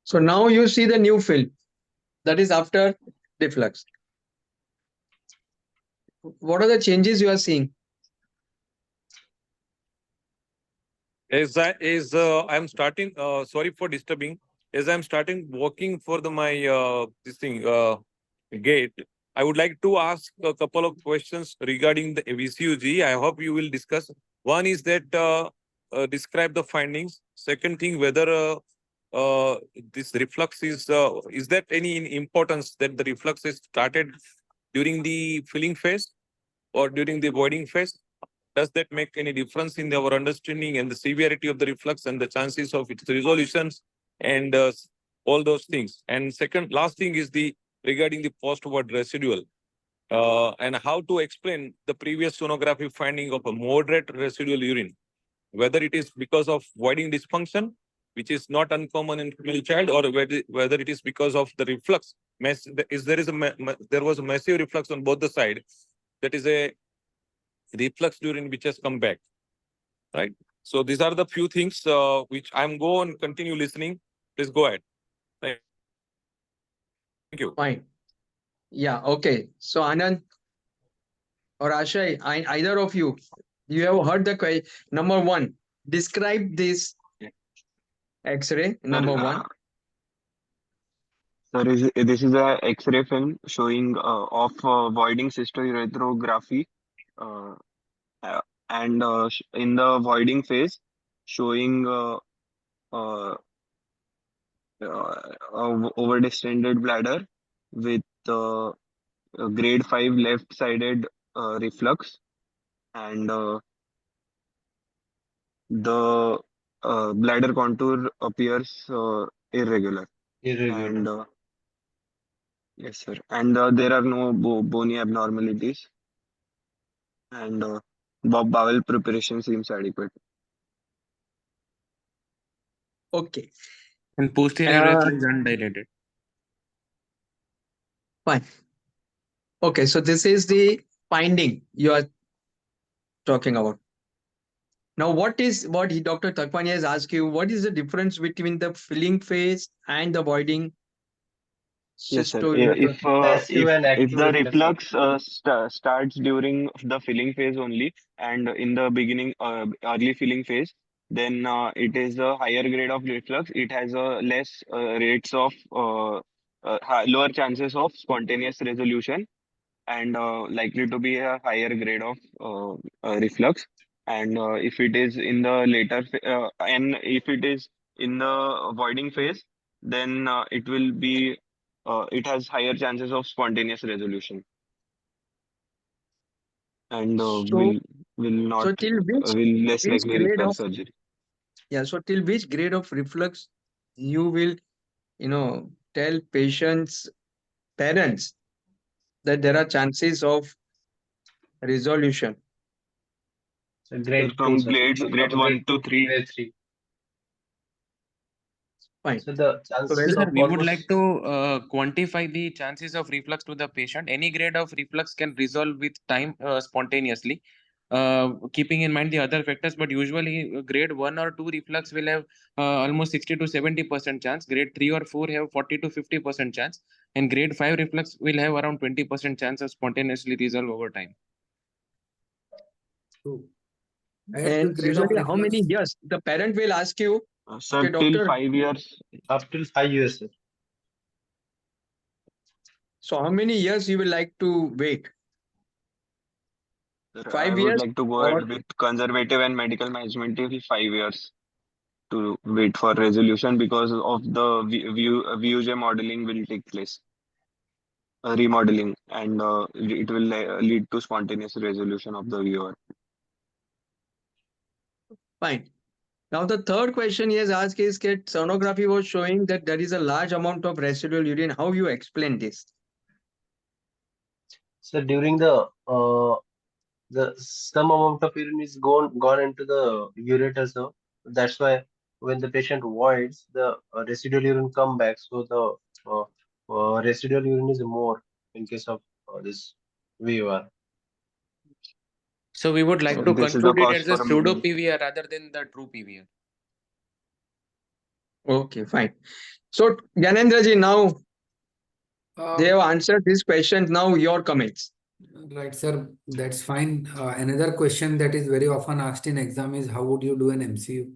So now you see the new film, that is after reflux. What are the changes you are seeing? I'm starting, sorry for disturbing. As I'm starting walking for my this thing gate, I would like to ask a couple of questions regarding the VCUG. I hope you will discuss. One is that describe the findings. Second thing, whether this reflux is that any importance that the reflux is started during the filling phase or during the voiding phase? Does that make any difference in our understanding and the severity of the reflux and the chances of its resolutions and all those things? And second, last thing is the regarding the post-void residual and how to explain the previous sonography finding of a moderate residual urine, whether it is because of voiding dysfunction, which is not uncommon in female child, or whether it is because of the reflux. There was a massive reflux on both the sides. That is a reflux urine which has come back, right? So these are the few things which I'm go and continue listening. Please go ahead. Thank you. Fine. Yeah, okay. So Anand or Ashay, either of you, you have heard the question. Number one, describe this X-ray. Number one. Sir, this is a X-ray film showing of voiding cystourethropography, uh, and in the voiding phase, showing uh, over distended bladder with grade 5 left-sided reflux, and the bladder contour appears irregular. Irregular. And yes, sir. And there are no bony abnormalities, and bowel preparation seems adequate. Okay. And posterior urethra is undilated. Fine. Okay, so this is the finding you are talking about. Now, what Dr. Takwani has asked you? What is the difference between the filling phase and the voiding Yes, sir. cystourethropy? If the reflux starts during the filling phase only, and in the beginning, early filling phase, then it is a higher grade of reflux. It has a less rates of lower chances of spontaneous resolution, and likely to be a higher grade of reflux. And if it is in the and if it is in the voiding phase, then it has higher chances of spontaneous resolution, and So, will till will less which likely grade require of surgery. so till which grade of reflux you will tell patients parents that there are chances of resolution? So grade From 2, sir. grades From one grade to 2 to three. grade 3. Fine. So the So chances Sir, of we would like almost to quantify the chances of reflux to the patient. Any grade of reflux can resolve with time spontaneously, keeping in mind the other factors. But usually, grade 1 or 2 reflux will have almost 60 to 70% chance. Grade 3 or 4 have 40 to 50% chance, and grade 5 reflux will have around 20% chance of spontaneously resolve over time. At the and grade of usually how many reflux, years the parent will ask you, Sir, okay, till doctor, 5 years. up till 5 years, sir. so how many years you will like to wait? Sir, 5 I would years like to go or ahead with conservative and medical management till 5 years to wait for resolution because of the VUJ modeling will take place, remodeling, and it will lead to spontaneous resolution of the viewer. fine. Now the third question he has asked is that sonography was showing that there is a large amount of residual urine. How you explain this? So during the some amount of urine is gone into the ureter, so that's why when the patient voids, the residual urine come back. So the residual urine is more in case of this VUR. So we would like to This is the conclude it cause as a for pseudo PVR rather than the true PVR. Okay, fine. So Gyanendra ji, now they have answered these questions. Now your comments. Right, sir. That's fine. Another question that is very often asked in exam is how would you do an MCU?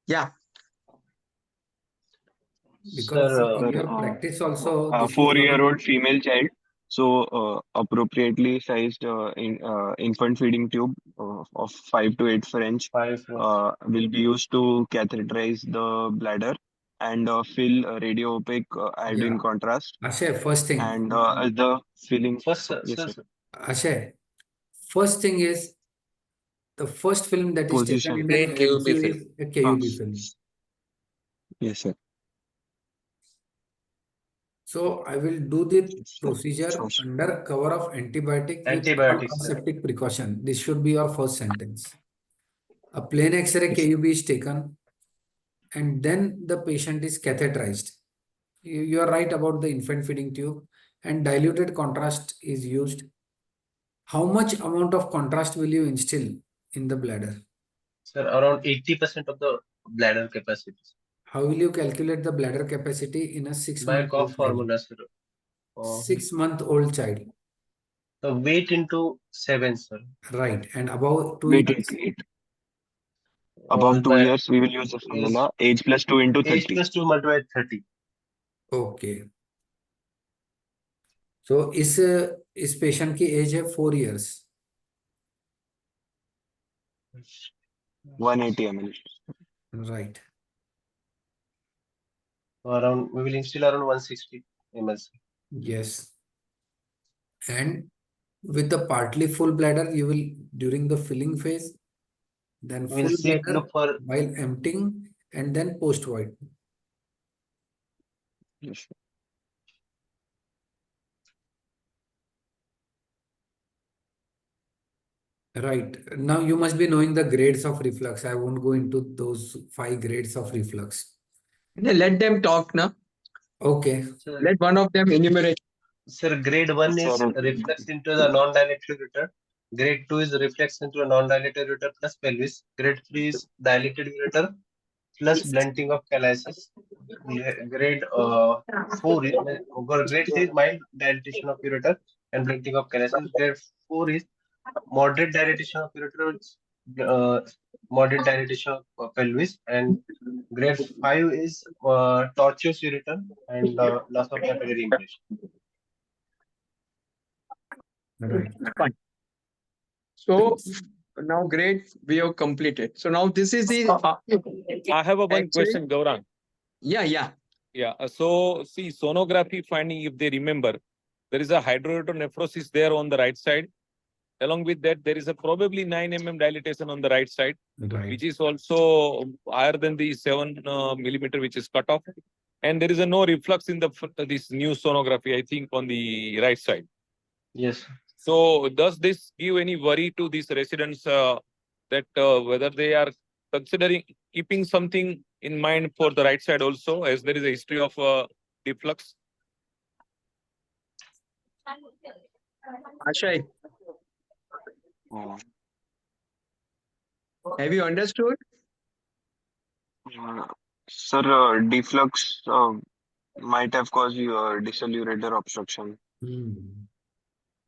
Yeah. Because Sir, in Sir, your practice also, a this is one. 4-year-old female child, so appropriately sized infant feeding tube of 5 to 8 French 5 will be used to catheterize the bladder and fill radio opaque iodine Yeah. contrast. Ashay, first thing. And the filling. first, Yes, sir, sir. Ashay, first thing is the first film that is taken Position. in an Plain KUB MCU film. is a KUB film. Yes, sir. So I will do the Sure, procedure sure. under cover of antibiotic with antibiotics, sir. aseptic precaution. This should be your first sentence. A plain X-ray KUB is taken and then the patient is catheterized. You are right about the infant feeding tube and diluted contrast is used. How much amount of contrast will you instill in the bladder? Sir, around 80% of the bladder capacity. How will you calculate the bladder capacity in a By 6-month Koch old child? formula, sir. 6-month-old child. The weight into 7, sir. Right. And above 2 Wait, years? Above 2 By years, we will use the formula age plus 2 into age 30. plus 2 multiplied 30. Okay. So इस patient की as है 4 years. 180 ml. Right. Around, we will instill around 160 ml. Yes. And with the partly full bladder, you will during the filling phase, then We will full see, bladder look for while emptying, and then post void. Yes. Right. Now you must be knowing the grades of reflux. I won't go into those 5 grades of reflux. Let them talk now. Okay. Sir, Let one of them enumerate. sir, grade 1 is Sir, reflex into the non-dilated ureter. Grade 2 is reflex into a non-dilated ureter plus pelvis. Grade 3 is dilated ureter plus blunting of calyces. Grade 4 is grade 3 is mild dilatation of ureter and blunting of calyces. Grade 4 is moderate dilatation of ureter with moderate dilatation of pelvis, and grade 5 is tortuous ureter and loss of capillary impression. Right. Fine. So now great, we have completed. So now this is the I have a one Actually- question, Gaurang. yeah. Yeah. So see, sonography finding, if they remember, there is a hydronephrosis there on the right side. Along with that, there is a probably 9 mm dilatation on the right side, Right. which is also higher than the 7 millimeter, which is cut off. And there is a no reflux in the this new sonography, I think, on the right side. Yes. So does this give any worry to these residents that whether they are considering keeping something in mind for the right side also, as there is a history of deflux? Ashay, uh, have you understood? sir, deflux might have caused distal ureter obstruction.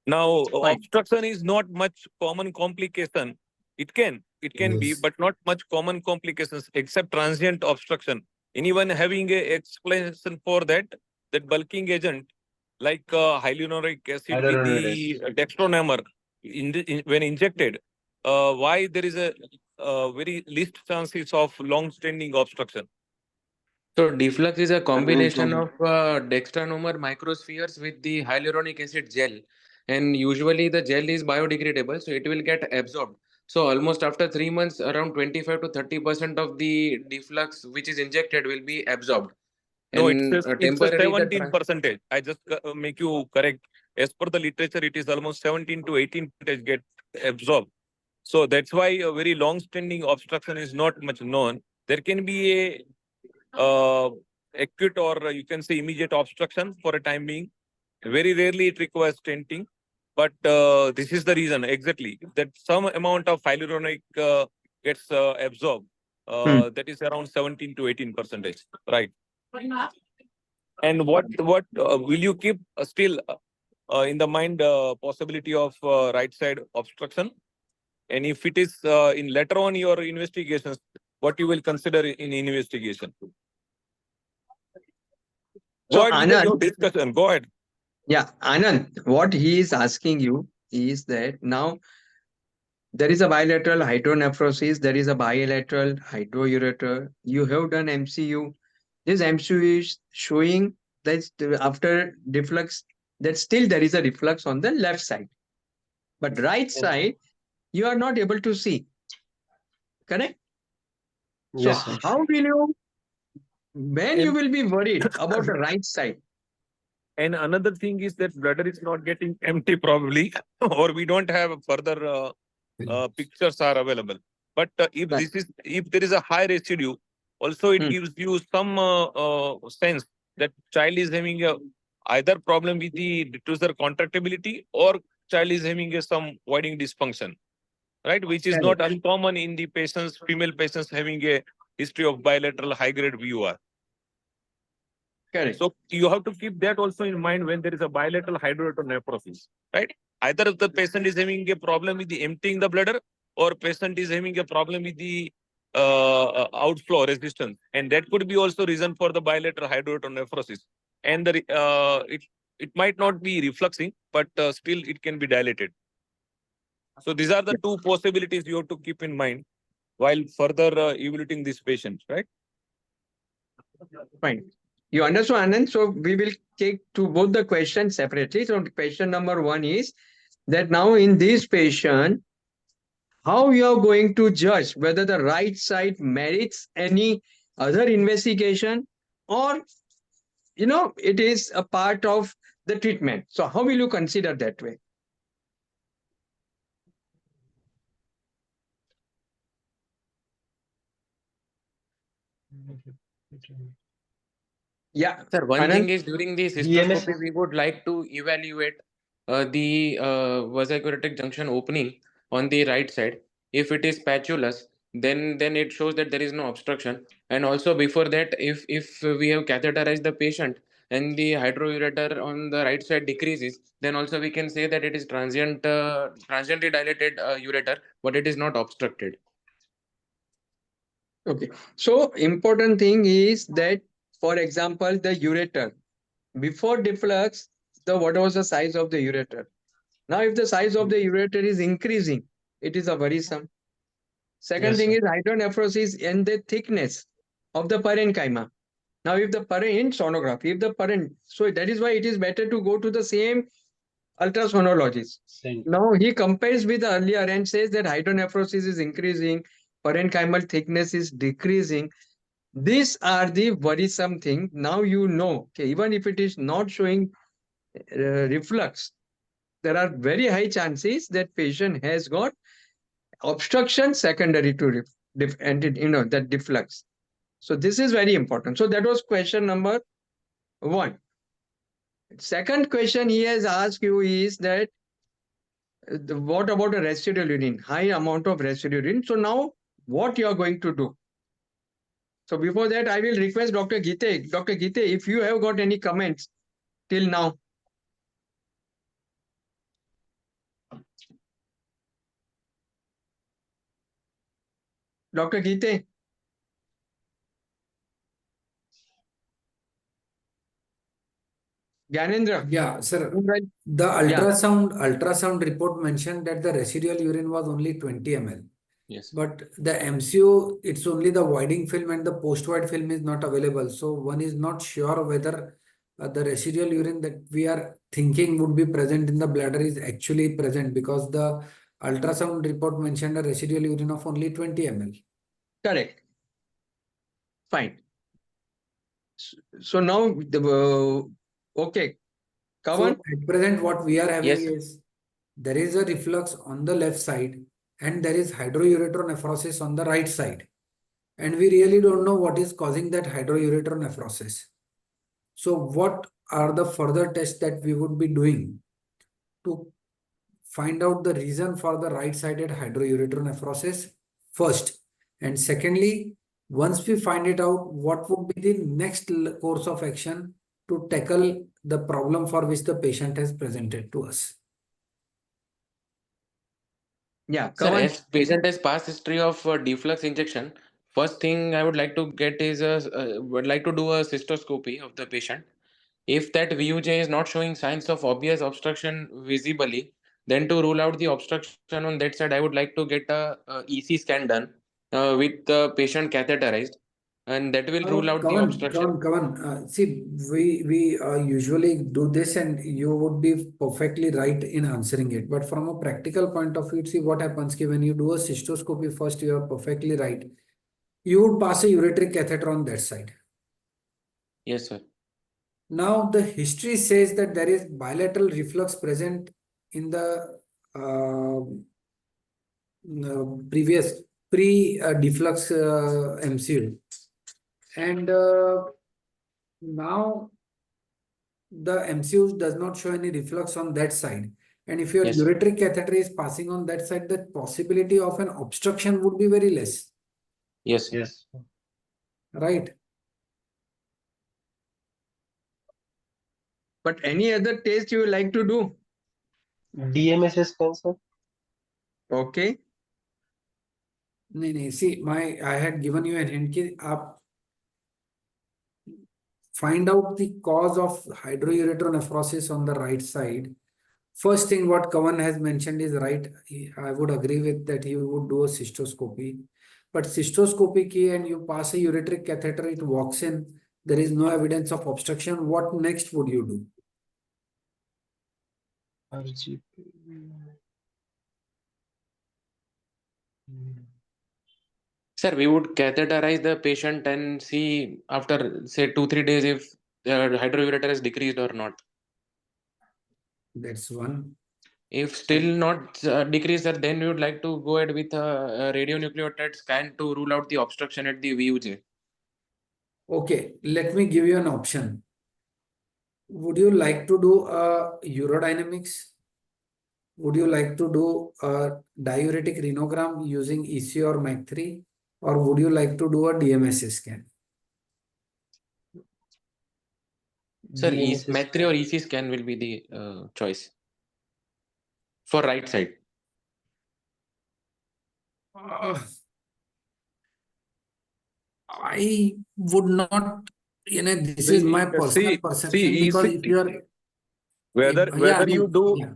Now, Fine. obstruction is not much common complication. It can be, Yes. but not much common complications except transient obstruction. Anyone having a explanation for that bulking agent like hyaluronic acid with the Hyaluronidase. dextroamer when injected, why there is a very least chances of long-standing obstruction? So deflux is a combination so of dextranomer microspheres with the hyaluronic acid gel, and usually the gel is biodegradable, so it will get absorbed. So almost after 3 months, around 25 to 30% of the deflux which is injected will be absorbed, No, and it's a temporarily 17%. I just make you correct. As per the literature, it is almost 17 to 18% get absorbed. So that's why a very long-standing obstruction is not much known. There can be a acute or you can say immediate obstruction for a time being. Very rarely it requires stenting, but this is the reason exactly that some amount of hyaluronic gets absorbed. That is around 17 to 18%. Right. And what will you keep still in the mind possibility of right side obstruction? And if it is in later on your investigations, what you will consider in investigation? Go So ahead with your Anand, discussion. Go ahead. yeah, Anand, what he is asking you is that now there is a bilateral hydronephrosis, there is a bilateral hydroureter. You have done MCU. This MCU is showing that after deflux, that still there is a reflux on the left side. But right Yes, side, you are not able to see. Correct? So yes, sir. how will you, when you And will be worried about the right side? and another thing is that bladder is not getting empty probably, or we don't have further pictures are available. But Right. if there is a high residue, also it Hmm. gives you some sense that child is having a either problem with the detrusor contractibility or child is having some voiding dysfunction, right? Which is Correct. not uncommon in the patients, female patients having a history of bilateral high-grade VUR. Correct. So you have to keep that also in mind when there is a bilateral hydronephrosis, right? Either the patient is having a problem with the emptying the bladder, or patient is having a problem with the outflow resistance, and that could be also reason for the bilateral hydronephrosis. And it might not be refluxing, but still it can be dilated. So these are the two possibilities you have to keep in mind while further evaluating this patient, right? Fine. You understand, Anand? So we will take to both the questions separately. So question number one is that now in this patient, how you are going to judge whether the right side merits any other investigation, or it is a part of the treatment. So how will you consider that way? Yeah, Sir, one Anand. thing is during the DMS cystoscopy, we would like to evaluate the vesicuretic junction opening on the right side. If it is patulous, then it shows that there is no obstruction. And also before that, if we have catheterized the patient and the hydroureter on the right side decreases, then also we can say that it is transiently dilated ureter, but it is not obstructed. Okay. So important thing is that, for example, the ureter before deflux, what was the size of the ureter? Now, if the size of the ureter is increasing, it is a worrisome. Second Yes, thing sir. is hydronephrosis and the thickness of the parenchyma. Now, if the in sonography, if the so that is why it is better to go to the same ultrasonologist. Sent. Now, he compares with earlier and says that hydronephrosis is increasing, parenchymal thickness is decreasing. These are the worrisome thing. Now you know, okay, even if it is not showing reflux, there are very high chances that patient has got obstruction secondary to that deflux. So this is very important. So that was question number one. Second question he has asked you is that what about a residual urine, high amount of residual urine? So now what you are going to do? So before that, I will request Dr. Gite. Dr. Gite, if you have got any comments till now. Dr. Gite. Gyanendra, Yeah, sir. right? The Yeah. ultrasound report mentioned that the residual urine was only 20 ml. Yes. But the MCO, it's only the voiding film and the post-void film is not available. So one is not sure whether the residual urine that we are thinking would be present in the bladder is actually present, because the ultrasound report mentioned a residual urine of only 20 ml. Correct. Fine. So now okay. Kavan? So at present, what we are having Yes. is there is a reflux on the left side and there is hydroureteronephrosis on the right side. And we really don't know what is causing that hydroureteronephrosis. So what are the further tests that we would be doing to find out the reason for the right-sided hydroureteronephrosis first? And secondly, once we find it out, what would be the next course of action to tackle the problem for which the patient has presented to us? Yeah, Sir, Kavan. as patient has past history of deflux injection, first thing I would like to get is would like to do a cystoscopy of the patient. If that VUJ is not showing signs of obvious obstruction visibly, then to rule out the obstruction on that side, I would like to get a EC scan done with the patient catheterized, and that will rule out the obstruction. Kavan, see, we usually do this, and you would be perfectly right in answering it. But from a practical point of view, see what happens when you do a cystoscopy first, you are perfectly right. You would pass a ureteric catheter on that side. Yes, sir. Now, the history says that there is bilateral reflux present in the previous pre-deflux MCU. And now the MCU does not show any reflux on that side. And if your Yes. ureteric catheter is passing on that side, the possibility of an obstruction would be very less. Yes. Yes. Right. But any other test you would like to do? DMS scan, sir. Okay. नहीं, see, I had given you an hint कि आप find out the cause of hydroureteronephrosis on the right side. First thing what Kavan has mentioned is right. I would agree with that. He would do a cystoscopy. But cystoscopy key and you pass a ureteric catheter, it walks in. There is no evidence of obstruction. What next would you do? RGP. Sir, we would catheterize the patient and see after say 2-3 days if the hydroureter has decreased or not. That's one. If still not decreased, sir, then we would like to go ahead with a radionucleotide scan to rule out the obstruction at the VUJ. Okay, let me give you an option. Would you like to do a urodynamics? Would you like to do a diuretic renogram using EC or MAC3? Or would you like to do a DMS scan? Sir, DMS MAC3 or EC scan will be the choice for right side. I would not, this is my personal perception, because if you are whether you do yeah.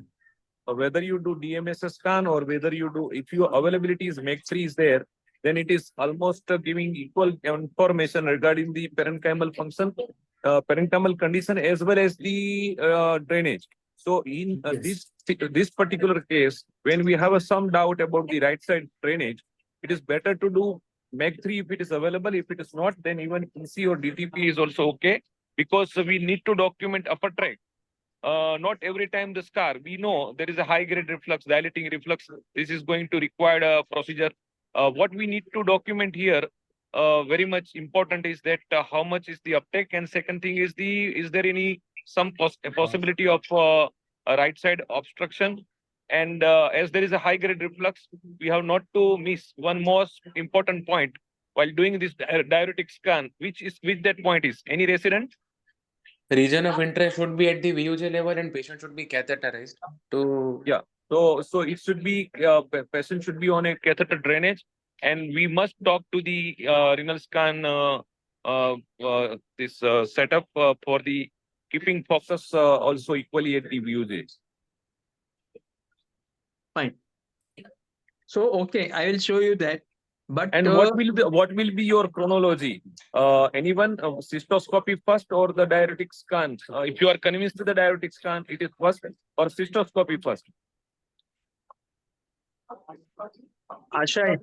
whether you do DMS scan or whether you do, if your availability is MEC3 is there, then it is almost giving equal information regarding the parenchymal function, parenchymal condition as well as the drainage. So in this particular case, when we have some doubt about the right side drainage, it is better to do MEC3 if it is available. If it is not, then even EC or DTP is also okay, because we need to document upper tract. Not every time the scar, we know there is a high grade reflux, dilating reflux. This is going to require a procedure. What we need to document here, very much important, is that how much is the uptake, and second thing is is there any possibility of a right side obstruction. And as there is a high grade reflux, we have not to miss one most important point while doing this diuretic scan, which that point is any resident. Region of interest should be at the VUJ level and patient should be catheterized to. Yeah. So it should be, patient should be on a catheter drainage, and we must talk to the renal scan this setup for the keeping focus also equally at the usage. Fine. So, okay, I will show you that. But And what will be your chronology? Anyone cystoscopy first or the diuretic scan? If you are convinced the diuretic scan, it is first or cystoscopy first? Ashay,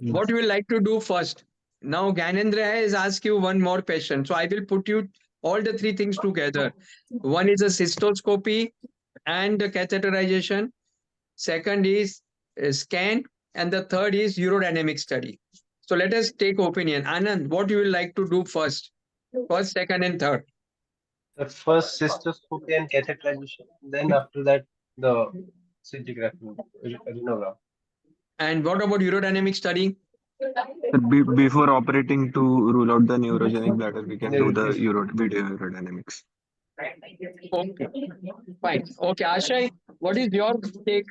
what you will like to do first? Now, Ganendra has asked you one more question. So I will put you all the three things together. One is a cystoscopy and the catheterization. Second is a scan. And the third is urodynamic study. So let us take opinion. Anand, what you will like to do first? First, second, and third. The first cystoscopy and catheterization. Then after that, the scintigraphy, renogram. And what about urodynamic study? Before operating to rule out the neurogenic bladder, we can do the video urodynamics. Okay, fine. Okay, Ashay, what is your take?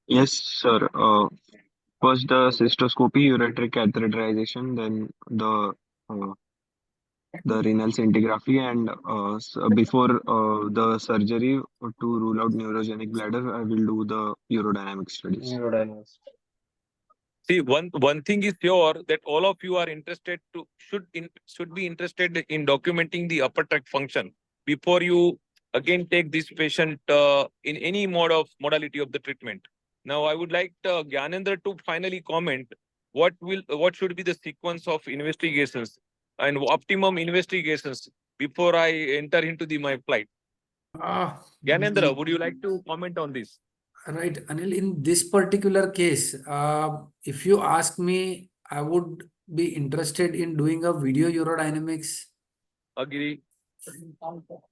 Yes, sir. First the cystoscopy, ureteric catheterization, then the renal scintigraphy, and before the surgery to rule out neurogenic bladder, I will do the urodynamic studies. Urodynamics. See, one thing is sure that all of you are interested to should be interested in documenting the upper tract function before you again take this patient in any modality of the treatment. Now, I would like Gyanendra to finally comment what should be the sequence of investigations and optimum investigations before I enter into my flight. Gyanendra, would you like to comment on this? Right, Anil, in this particular case, if you ask me, I would be interested in doing a video urodynamics. Agree.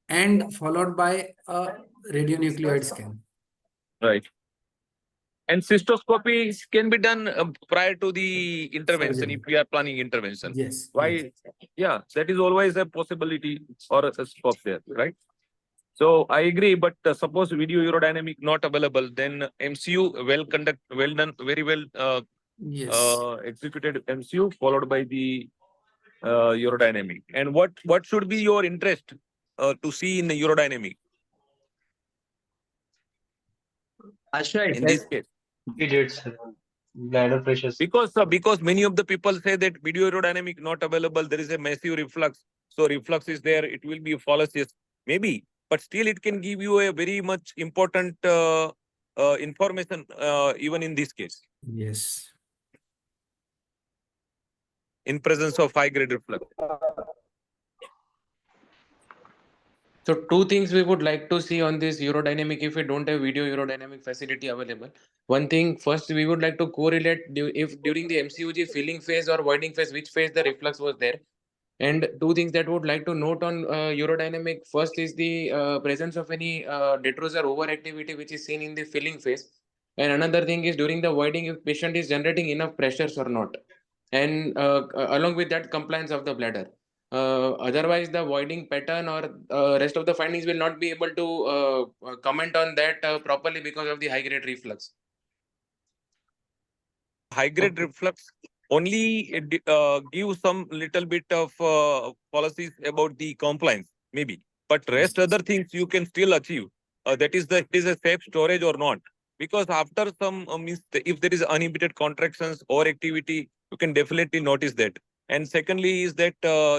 And followed by a radionuclide scan. Right. And cystoscopy can be done prior to the intervention Surgery. if we are planning intervention. Yes. Why? Yes. Yeah, that is always a possibility or a scope there, right? So I agree, but suppose video urodynamic not available, then MCU well done, very well Yes. executed MCU followed by the urodynamic. And what should be your interest to see in the urodynamic? Ashay, In this case, Periods, bladder pressures. Because many of the people say that video aerodynamic not available, there is a massive reflux. So reflux is there, it will be fallacious. Maybe, but still it can give you a very much important information even in this case. Yes. In presence of high-grade reflux. So two things we would like to see on this urodynamic if we don't have video urodynamic facility available. One thing, first we would like to correlate if during the MCUG filling phase or voiding phase, which phase the reflux was there. And two things that would like to note on urodynamic. First is the presence of any detrusor overactivity which is seen in the filling phase. And another thing is during the voiding if patient is generating enough pressures or not. And along with that compliance of the bladder. Otherwise, the voiding pattern or rest of the findings will not be able to comment on that properly because of the high-grade reflux. High-grade reflux only give some little bit of policies about the compliance, maybe. But rest other things you can still achieve. That is it is a safe storage or not. Because after some if there is uninhibited contractions or activity, you can definitely notice that. And secondly is that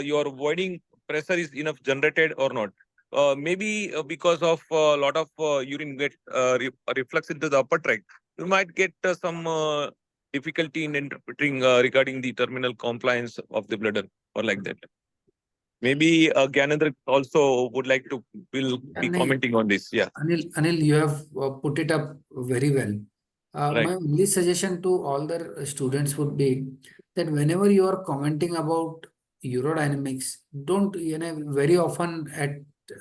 your voiding pressure is enough generated or not. Maybe because of a lot of urine get reflux into the upper tract, you might get some difficulty in interpreting regarding the terminal compliance of the bladder or like that. Maybe Gyanendra also would like to will be commenting on this. Yeah. Anil, you have put it up very well. Right. My only suggestion to all the students would be that whenever you are commenting about urodynamics, don't, very often at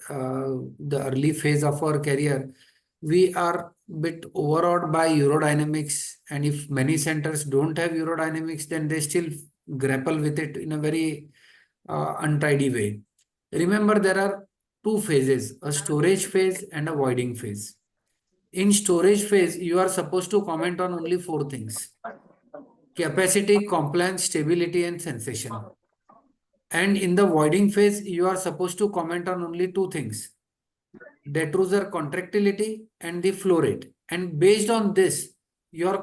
the early phase of our career, we are bit overawed by urodynamics. And if many centers don't have urodynamics, then they still grapple with it in a very untidy way. Remember, there are two phases, a storage phase and a voiding phase. In storage phase, you are supposed to comment on only four things: capacity, compliance, stability, and sensation. And in the voiding phase, you are supposed to comment on only two things: detrusor contractility and the flow rate. And based on this, your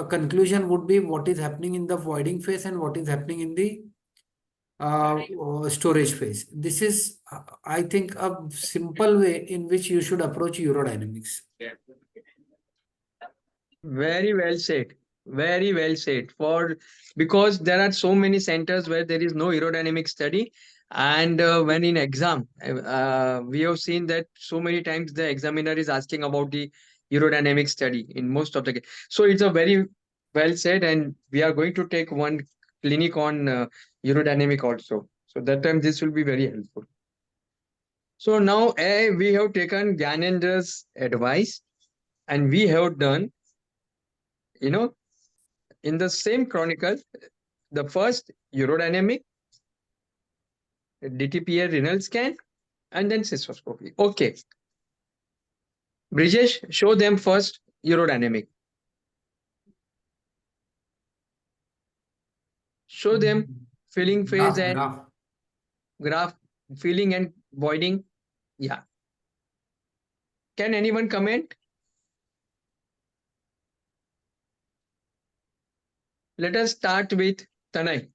conclusion would be what is happening in the voiding phase and what is happening in the storage phase. This is, I think, a simple way in which you should approach urodynamics. Very well said. Very well said. Because there are so many centers where there is no aerodynamic study, and when in exam, we have seen that so many times the examiner is asking about the aerodynamic study in most of the case. So it's a very well said, and we are going to take one clinic on aerodynamic also. So that time this will be very helpful. So now we have taken Gyanendra's advice, and we have done, in the same chronicle, the first urodynamic, DTPA renal scan, and then cystoscopy. Okay. Brijesh, show them first urodynamic. Show them filling phase and graph, filling and voiding. Yeah. Can anyone comment? Let us start with Tanay.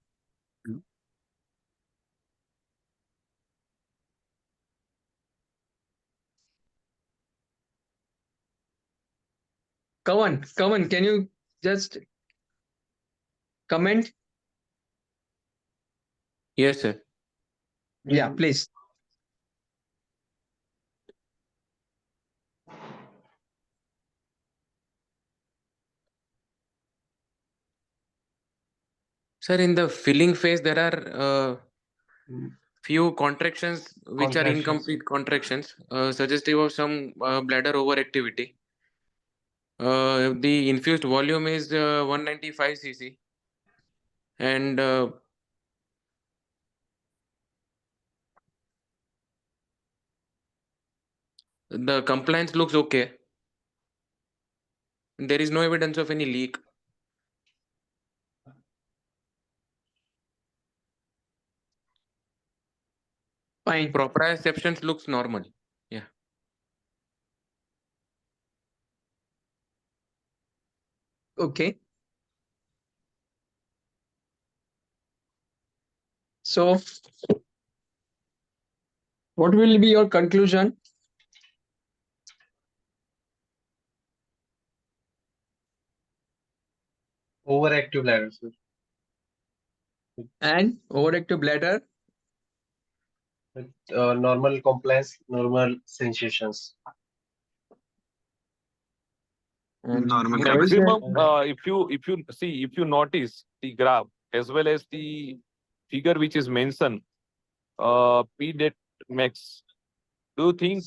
Kavan, can you just comment? Yes, sir. Yeah, please. Sir, in the filling phase, there are few contractions which are incomplete contractions, suggestive of some bladder overactivity. The infused volume is 195 cc, and the compliance looks okay. There is no evidence of any leak. Fine. Proprioception looks normal. Yeah. Okay. So, what will be your conclusion? Overactive bladder, sir. And overactive bladder? With normal compliance, normal sensations. And Normal Maximum, capacity. if you notice the graph as well as the figure which is mentioned, P det max. Do you think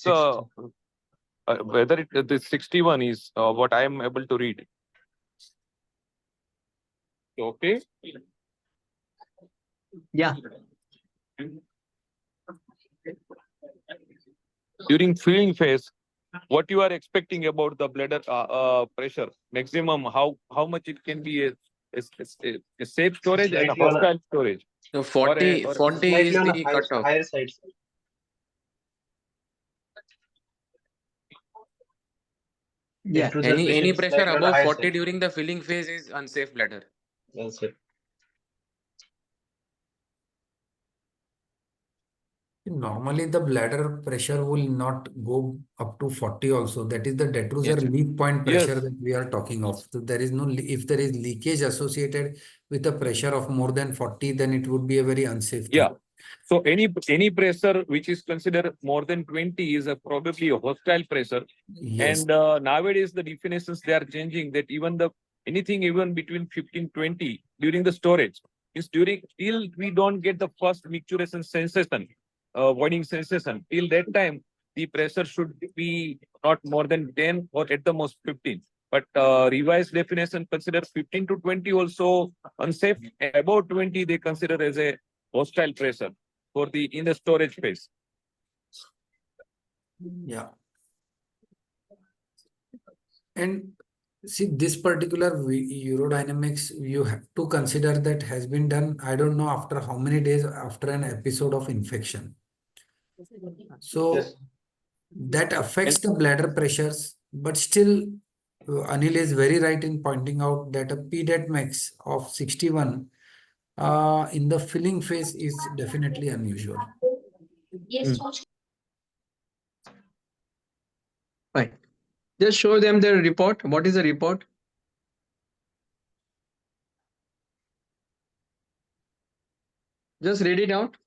whether the 61 is what I am able to read? Okay. Yeah. During filling phase, what you are expecting about the bladder pressure maximum? How much it can be a safe storage and a Slightly on hostile storage? So 40 is slightly on a the higher, cutoff. higher side, sir. Yeah. Any pressure slightly on a above higher 40 side. during the filling phase is unsafe bladder. Yes, sir. Normally, the bladder pressure will not go up to 40 also. That is the detrusor Yes. leak point pressure Yes. that we are talking of. So there is no, if there is leakage associated with a pressure of more than 40, then it would be a very unsafe thing. Yeah. So any pressure which is considered more than 20 is probably a hostile pressure. Yes. And nowadays the definitions they are changing that anything even between 15-20 during the storage is till we don't get the first micturition sensation, voiding sensation. Till that time, the pressure should be not more than 10 or at the most 15. But revised definition considers 15 to 20 also unsafe. About 20 they consider as a hostile pressure in the storage phase. Yeah. And See, this particular urodynamics, you have to consider that has been done, I don't know after how many days after an episode of infection. So Yes. that affects the bladder pressures, but still, Anil is very right in pointing out that a PDAT max of 61 in the filling phase is definitely unusual. Fine. Just show them the report. What is the report? Just read it out.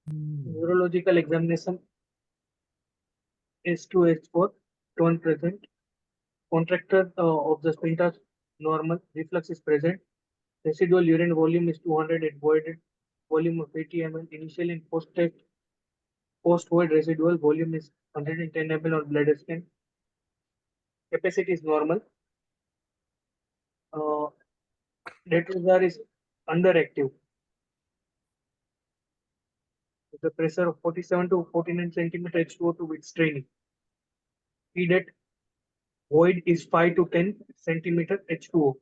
Urological examination S2, H4, tone present. Contractor of the sphincter normal. Reflux is present. Residual urine volume is 200 at voided volume of 80 ml. Initial and post-test post-void residual volume is 110 ml on bladder scan. Capacity is normal. Detrusor is underactive. With the pressure of 47 to 49 centimeter H2O2 with straining. PDAT void is 5 to 10 centimeter H2O.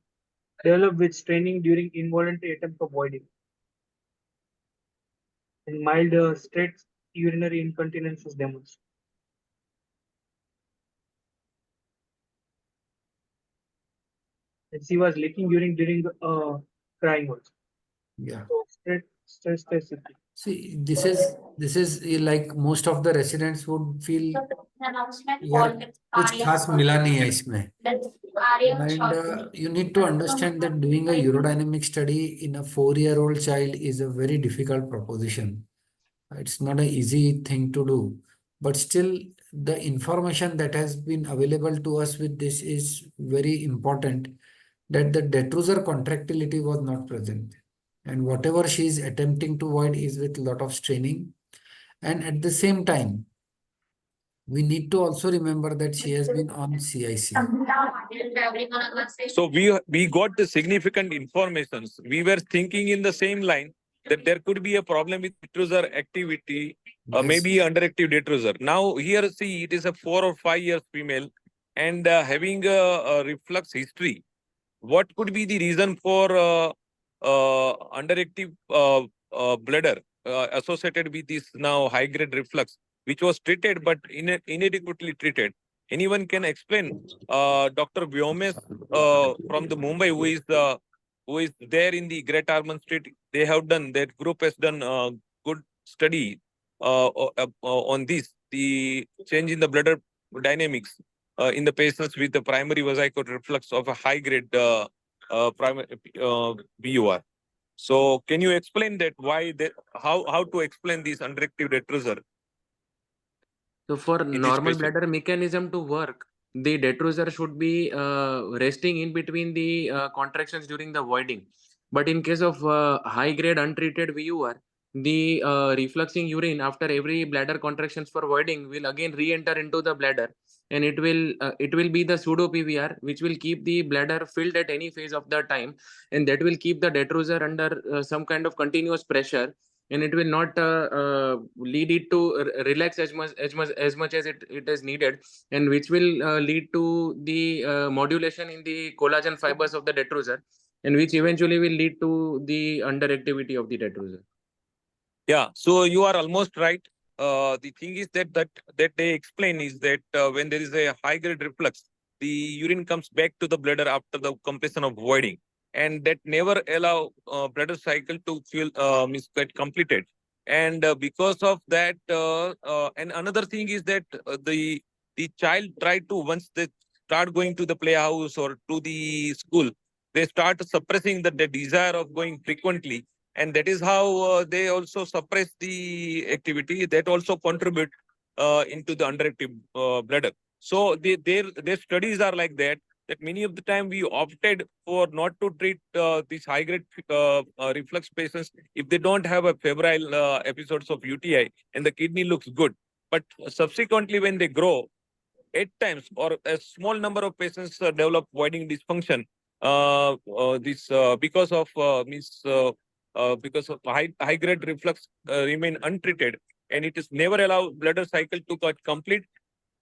Developed with straining during involuntary attempt of voiding. And mild straight urinary incontinence is demonstrated. And she was leaking urine during crying also. Yeah. So stress. See, this is like most of the residents would feel यार कुछ खास मिला नहीं है इसमें. And you need to understand that doing a urodynamic study in a 4-year-old child is a very difficult proposition. It's not an easy thing to do, but still the information that has been available to us with this is very important, that the detrusor contractility was not present. And whatever she is attempting to void is with a lot of straining. And at the same time, we need to also remember that she has been on CIC. So we got the significant informations. We were thinking in the same line that there could be a problem with detrusor activity, Yes. maybe underactive detrusor. Now here, see, it is a 4 or 5 years female and having a reflux history. What could be the reason for underactive bladder associated with this now high-grade reflux, which was treated but inadequately treated? Anyone can explain? Dr. Vyomes from the Mumbai, who is there in the Great Ormond Street, they have done, that group has done a good study on this, the change in the bladder dynamics in the patients with the primary vesicular reflux of a high-grade BUR. So, can you explain that? How to explain this underactive detrusor? So for In this normal patient. bladder mechanism to work, the detrusor should be resting in between the contractions during the voiding. But in case of high grade untreated VUR, the refluxing urine after every bladder contractions for voiding will again re-enter into the bladder, and it will be the pseudo PVR, which will keep the bladder filled at any phase of the time, and that will keep the detrusor under some kind of continuous pressure, and it will not lead it to relax as much as it is needed, and which will lead to the modulation in the collagen fibers of the detrusor, and which eventually will lead to the underactivity of the detrusor. Yeah, so you are almost right. The thing is that they explain is that when there is a high grade reflux, the urine comes back to the bladder after the completion of voiding, and that never allow bladder cycle to feel get completed. And because of that, and another thing is that the child try to, once they start going to the playhouse or to the school, they start suppressing the desire of going frequently, and that is how they also suppress the activity that also contribute into the underactive bladder. So their studies are like that many of the time we opted for not to treat these high grade reflux patients if they don't have a febrile episodes of UTI and the kidney looks good, but subsequently when they grow, 8 times or a small number of patients develop voiding dysfunction because of high grade reflux remain untreated, and it is never allow bladder cycle to complete.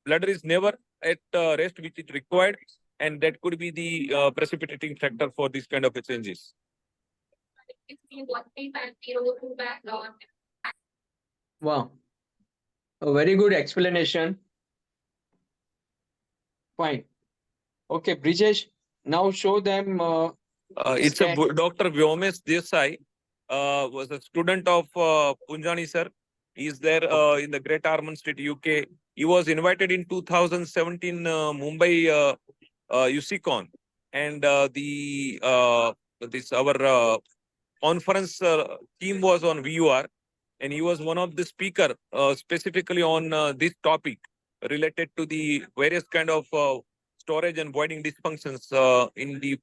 Bladder is never at rest which is required, and that could be the precipitating factor for this kind of changes. Wow, a very good explanation. Fine. Okay, Brijesh, now show them. It's a Dr. Vyomesh Desai, was a student of Punjani sir. He is there in the Great Ormond Street, UK. He was invited in 2017 Mumbai UCCon, and this our conference team was on VUR, and he was one of the speaker specifically on this topic related to the various kind of storage and voiding dysfunctions in the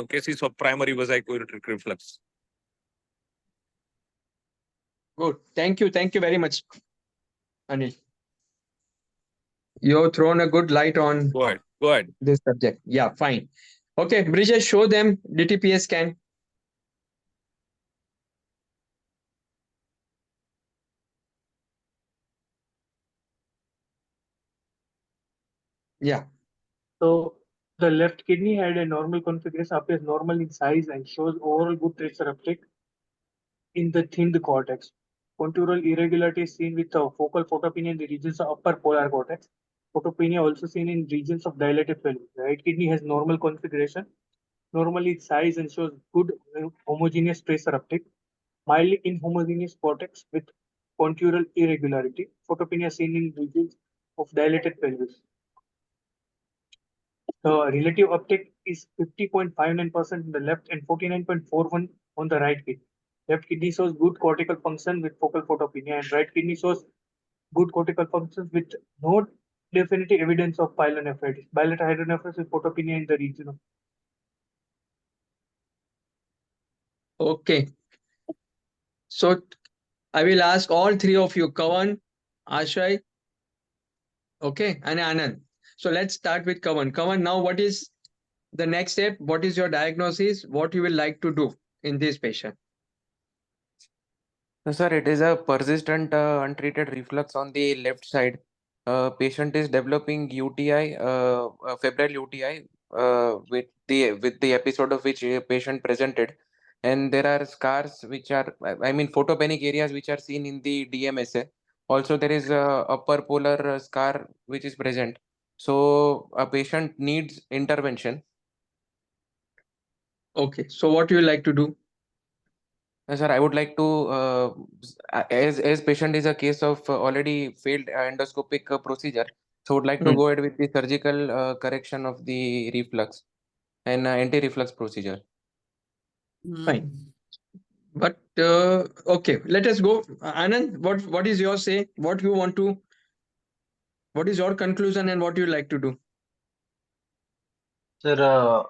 cases of primary VESICO-URETERIC reflux. Good. Thank you. Thank you very much, Anil. You have thrown a good light on Go ahead. Go ahead. this subject. Yeah, fine. Okay, Brijesh, show them DTPS scan. Yeah. So the left kidney had a normal configuration, appears normal in size and shows overall good tracer uptake in the thinned cortex. Contourial irregularity is seen with focal photopenia in the regions of upper polar cortex. Photopenia also seen in regions of dilated pelvis. The right kidney has normal configuration, normally its size and shows good homogeneous tracer uptake. Mildly inhomogeneous cortex with contourial irregularity. Photopenia seen in regions of dilated pelvis. The relative uptake is 50.59% in the left and 49.41% on the right kidney. Left kidney shows good cortical function with focal photopenia, and right kidney shows good cortical functions with no definitive evidence of pyelonephritis. Bilateral hydronephrosis with photopenia in the region of. Okay. So I will ask all three of you, Kavan, Ashay, okay, and Anand. So let's start with Kavan. Kavan, now what is the next step? What is your diagnosis? What you will like to do in this patient? So, sir, it is a persistent untreated reflux on the left side. Patient is developing UTI, febrile UTI, with the episode of which patient presented, and there are scars which are, I mean, photopenic areas which are seen in the DMSA. Also, there is a upper polar scar which is present. So, a patient needs intervention. Okay. So what you will like to do? Sir, I would like to, as patient is a case of already failed endoscopic procedure, so would like to go ahead with the surgical correction of the reflux and anti-reflux procedure. Fine. But okay, let us go. Anand, what is your say? What you want to? What is your conclusion and what you like to do? Sir,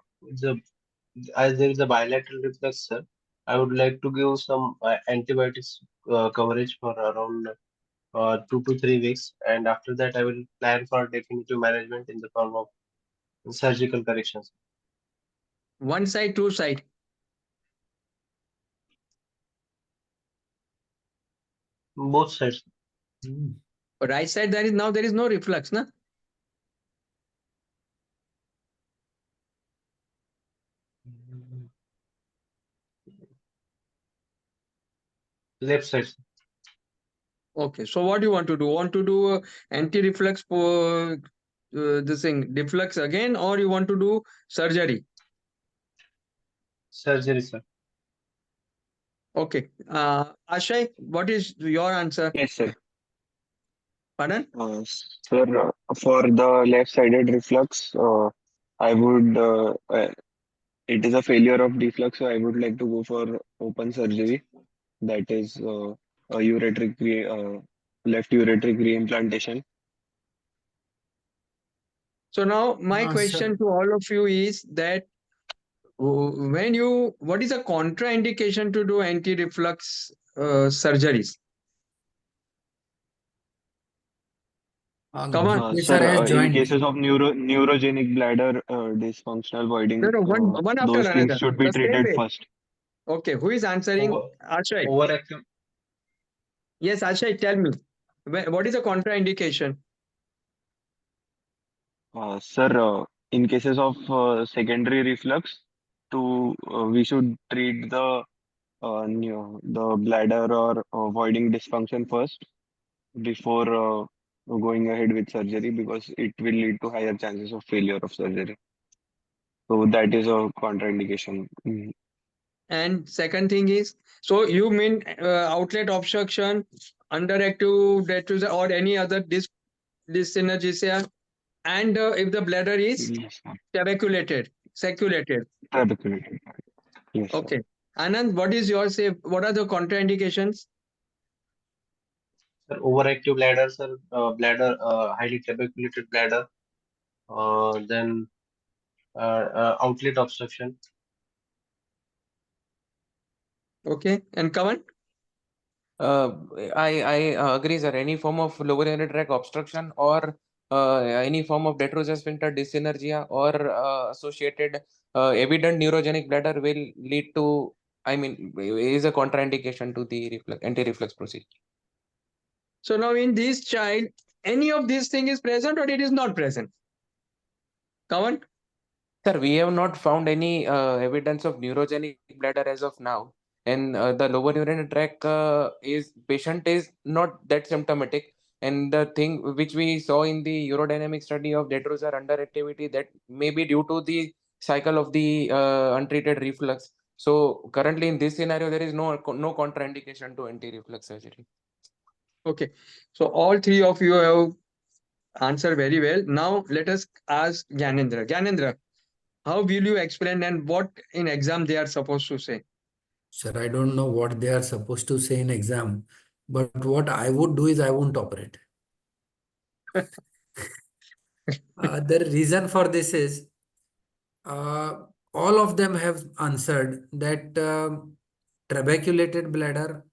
as there is a bilateral reflux, sir, I would like to give some antibiotics coverage for around 2 to 3 weeks, and after that, I will plan for definitive management in the form of surgical corrections. One side, two side. Both sides. Right side, there is no reflux, na? Left side. Okay, so what do you want to do? Want to do anti-reflux for this thing, reflux again, or you want to do surgery? Surgery, sir. Okay. Ashay, what is your answer? Yes, sir. Pardon? Sir, for the left-sided reflux, I would, it is a failure of deflux, so I would like to go for open surgery. That is a left ureteric reimplantation. So now my question to all of you is that what is a contraindication to do anti-reflux surgeries? Come on. Sir, in cases of neurogenic bladder dysfunctional voiding, No, one after those things another. should be The same treated way. first. Okay, who is answering? Ashay. Overactive. Yes, Ashay, tell me. What is the contraindication? Sir, in cases of secondary reflux, we should treat the bladder or voiding dysfunction first before going ahead with surgery, because it will lead to higher chances of failure of surgery. So that is a contraindication. And second thing is, so you mean outlet obstruction, underactive detrusor, or any other dyssynergia, and if the bladder is Yes, sir. circulated. Trabecular. Yes, sir. Okay. Anand, what is your say? What are the contraindications? Sir, overactive bladder, sir, highly tuberculated bladder, then outlet obstruction. Okay. And Kavan? Uh, I agree, sir. Any form of lower urinary tract obstruction or any form of detrusor sphincter dyssynergia or associated evident neurogenic bladder will lead to, I mean, is a contraindication to the anti-reflux procedure. So now in this child, any of these thing is present or it is not present? Kavan? Sir, we have not found any evidence of neurogenic bladder as of now. And the lower urinary tract patient is not that symptomatic. And the thing which we saw in the urodynamic study of detrusor underactivity, that may be due to the cycle of the untreated reflux. So currently in this scenario, there is no contraindication to anti-reflux surgery. Okay. So all three of you have answered very well. Now let us ask Gyanendra. Gyanendra, how will you explain and what in exam they are supposed to say? Sir, I don't know what they are supposed to say in exam, but what I would do is I won't operate. The reason for this is all of them have answered that trabeculated bladder,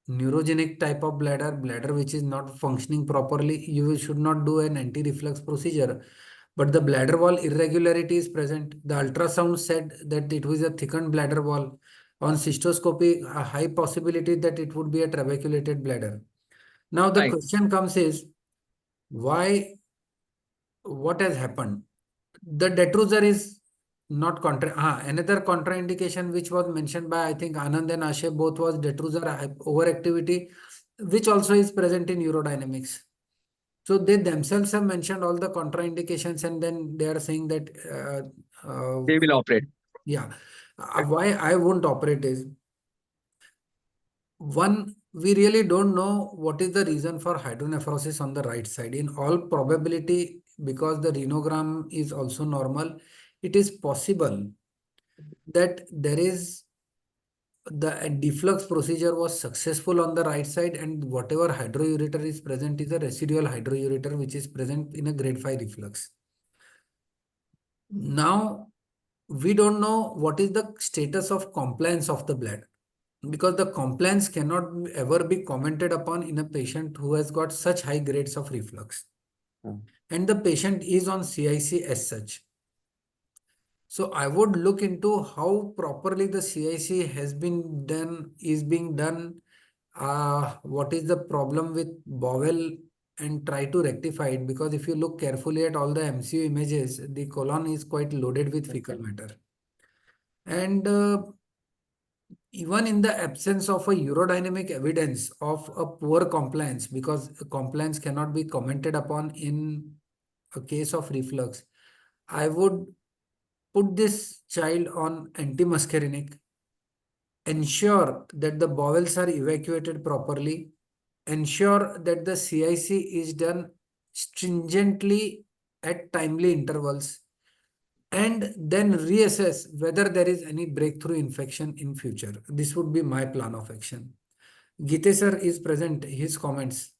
neurogenic type of bladder which is not functioning properly, you should not do an anti-reflux procedure. But the bladder wall irregularity is present. The ultrasound said that it was a thickened bladder wall. On cystoscopy, a high possibility that it would be a trabeculated bladder. Now the Right. question comes is, why, what has happened? The detrusor is not another contraindication which was mentioned by, I think, Anand and Ashay, both was detrusor overactivity, which also is present in urodynamics. So they themselves have mentioned all the contraindications, and then they are saying that They will operate. yeah. Why I won't operate is, one, we really don't know what is the reason for hydronephrosis on the right side. In all probability, because the renogram is also normal, it is possible that there is the deflux procedure was successful on the right side, and whatever hydroureter is present is a residual hydroureter which is present in a grade 5 reflux. Now, we don't know what is the status of compliance of the bladder, because the compliance cannot ever be commented upon in a patient who has got such high grades of reflux. And the patient is on CIC as such. So I would look into how properly the CIC has been done, is being done, what is the problem with bowel, and try to rectify it. Because if you look carefully at all the MCU images, the colon is quite loaded with fecal matter. And even in the absence of a urodynamic evidence of a poor compliance, because compliance cannot be commented upon in a case of reflux, I would put this child on antimuscarinic, ensure that the bowels are evacuated properly, ensure that the CIC is done stringently at timely intervals, and then reassess whether there is any breakthrough infection in future. This would be my plan of action. Gite sir is present. His comments.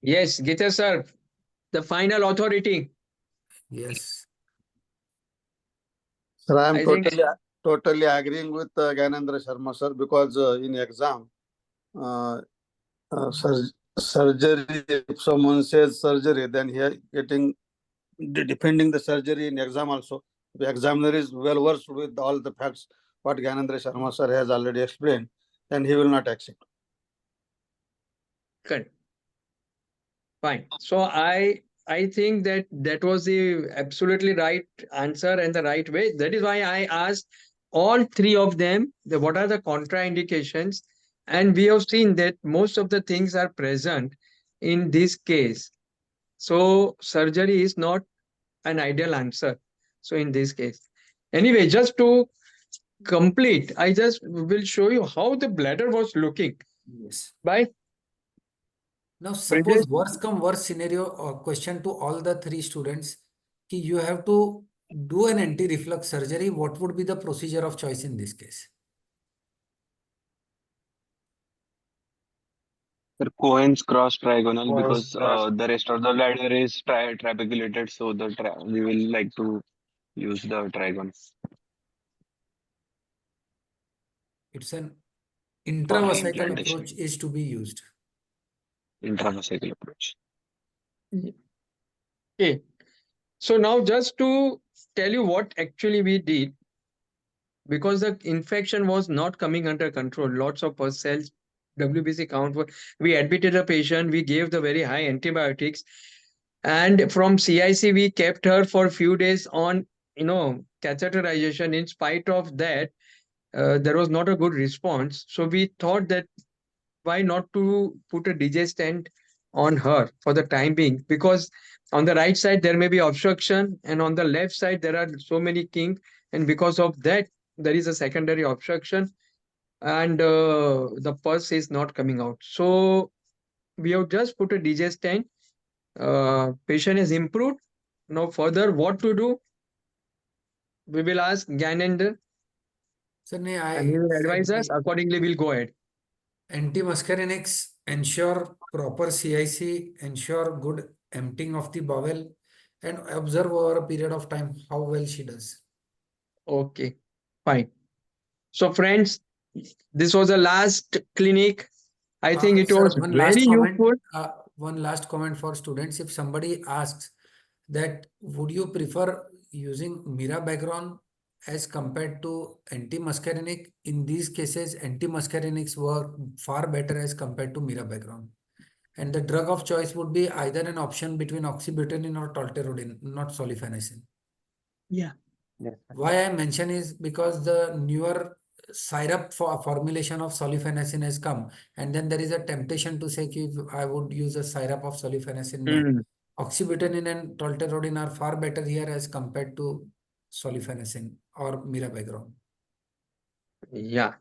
Yes, Gite sir, the final authority. Yes. Sir, I am I think totally agreeing with Ganendra Sharma sir, because in exam, surgery, if someone says surgery, then he is defending the surgery in exam also. The examiner is well versed with all the facts what Ganendra Sharma sir has already explained, then he will not accept. good. Fine. So I think that was the absolutely right answer and the right way. That is why I asked all three of them what are the contraindications, and we have seen that most of the things are present in this case. So surgery is not an ideal answer. So in this case, anyway, just to complete, I just will show you how the bladder was looking Yes. by Now, suppose British. worst come worst scenario question to all the three students. Ki you have to do an anti-reflux surgery. What would be the procedure of choice in this case? The Cohen's cross trigonal, Cohen's because cross. the rest of the ladder is trabeculated, so we will like to use the trigon It's an for intravesical implantation, approach is to be used. intravesical approach. Okay. So now just to tell you what actually we did, because the infection was not coming under control, lots of pus cells, WBC count were, we admitted a patient, we gave the very high antibiotics, and from CIC we kept her for a few days on, catheterization. In spite of that, there was not a good response. So we thought that why not to put a DJ stent on her for the time being, because on the right side there may be obstruction and on the left side there are so many kinks, and because of that there is a secondary obstruction, and the pus is not coming out. So we have just put a DJ stent. Patient is improved. Now further what to do, we will ask Ganender So, and he I will advise said us. Accordingly we'll go ahead. anti-muscarinics ensure proper CIC, ensure good emptying of the bowel, and observe over a period of time how well she does. Okay, fine. So friends, this was the last clinic. I think it Sir, was very useful. one last comment for students. If somebody asks that would you prefer using mirabagrone as compared to anti-muscarinic, in these cases anti-muscarinics work far better as compared to mirabagrone. And the drug of choice would be either an option between oxybutynin or tolterodine, not sulfenacin. Yeah. Why I mention is because the newer syrup for formulation of sulfenacin has come, and then there is a temptation to say if I would use a syrup of sulfenacin. No. Oxybutynin and tolterodine are far better here as compared to sulfenacin or mirabagrone. Yeah.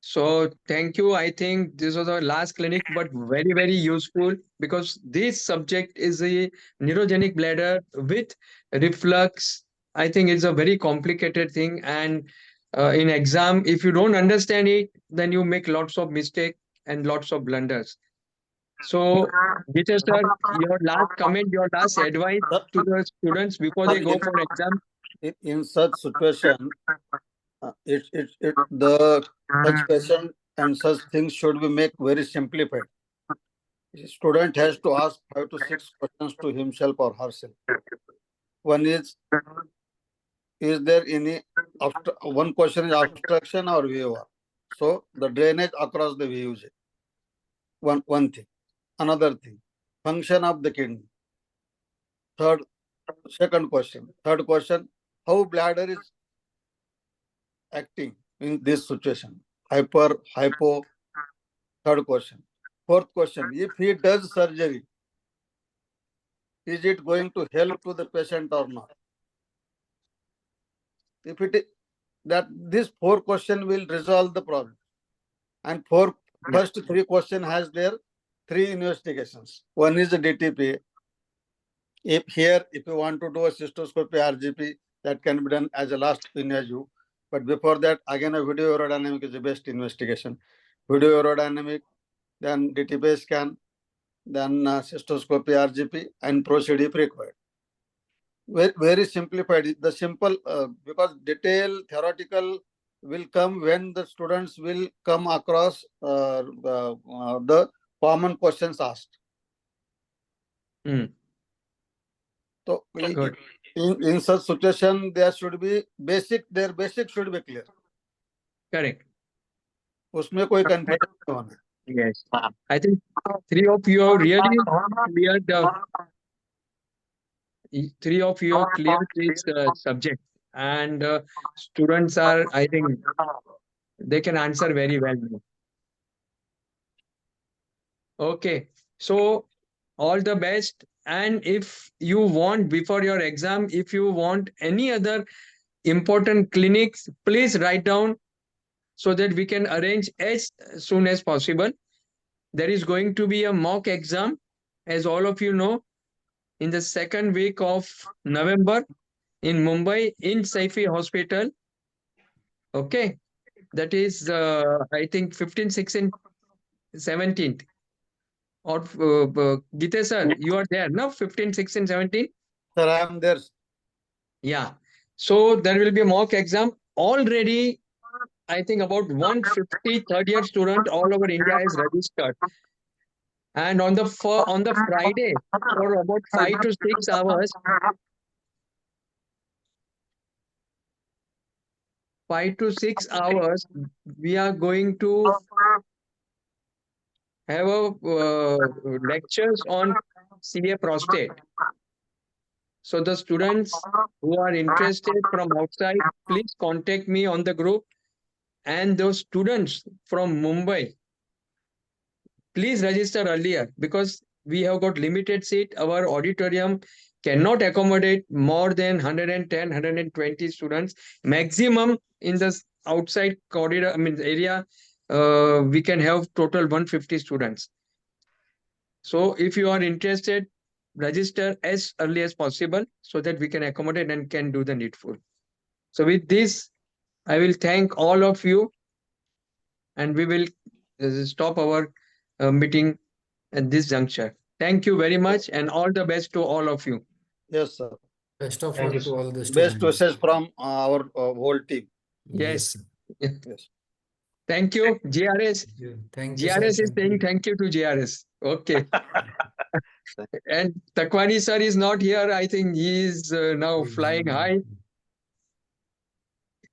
So thank you. I think this was our last clinic, but very, very useful, because this subject is a neurogenic bladder with reflux. I think it's a very complicated thing. And in exam, if you don't understand it, then you make lots of mistakes and lots of blunders. So, Gite sir, your last comment, your last advice to the students before they go for exam. In such situation, the such patient and such things should be made very simplified. Student has to ask 5 to 6 questions to himself or herself. One is there any one question is obstruction or VOR? So the drainage across the VUJ. One thing. Another thing, function of the kidney. Second question. Third question, how bladder is acting in this situation? Hyper, hypo. Third question. Fourth question, if he does surgery, is it going to help to the patient or not? If it is, that this 4 question will resolve the problem. And first 3 question has their 3 investigations. One is the DTP. If you want to do a cystoscopy RGP, that can be done as a last invasive. But before that, again, a video aerodynamic is the best investigation. Video aerodynamic, then DTP scan, then cystoscopy RGP, and proceed if required. Very, very simplified. The simple, because detail theoretical will come when the students will come across the common questions asked. So in such situation, there should be their basic should be clear. Correct. उसमें कोई confusion नहीं होना. Yes. I think three of you have really cleared this subject, and students are, I think, they can answer very well now. Okay, so all the best. And if you want, before your exam, if you want any other important clinics, please write down so that we can arrange as soon as possible. There is going to be a mock exam, as all of you know, in the second week of November in Mumbai, in Saifi Hospital. Okay, that is, I think, 15th, 16th, 17th. Or Gite sir, you are there, no? 15, 16, 17? Sir, I am there. Yeah. So there will be a mock exam. Already, I think about 150 third-year student all over India is registered. And on the Friday, for about 5 to 6 hours, 5 to 6 hours, we are going to have lectures on CA prostate. So the students who are interested from outside, please contact me on the group. And those students from Mumbai, please register earlier, because we have got limited seat. Our auditorium cannot accommodate more than 110, 120 students. Maximum in the outside corridor, area, we can have total 150 students. So if you are interested, register as early as possible so that we can accommodate and can do the needful. So with this, I will thank all of you, and we will stop our meeting at this juncture. Thank you very much, and all the best to all of you. Yes, sir. Best of Thank luck you, to sir. all the Best students. wishes from our whole team. Yes. sir. Yes. Thank you, GRS. Thank you, sir. GRS is saying thank you to GRS. Okay. And Takwani sir is not here. I think he is now flying high.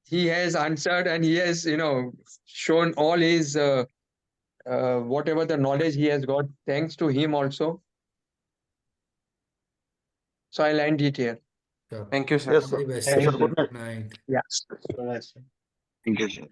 He has answered, and he has, shown all his whatever the knowledge he has got. Thanks to him also. So I'll end it here. Sure. Thank you, sir. Yes, sir. Very best. Yes, sir. Good night. Night. Yeah. Good night, sir. Thank you, sir.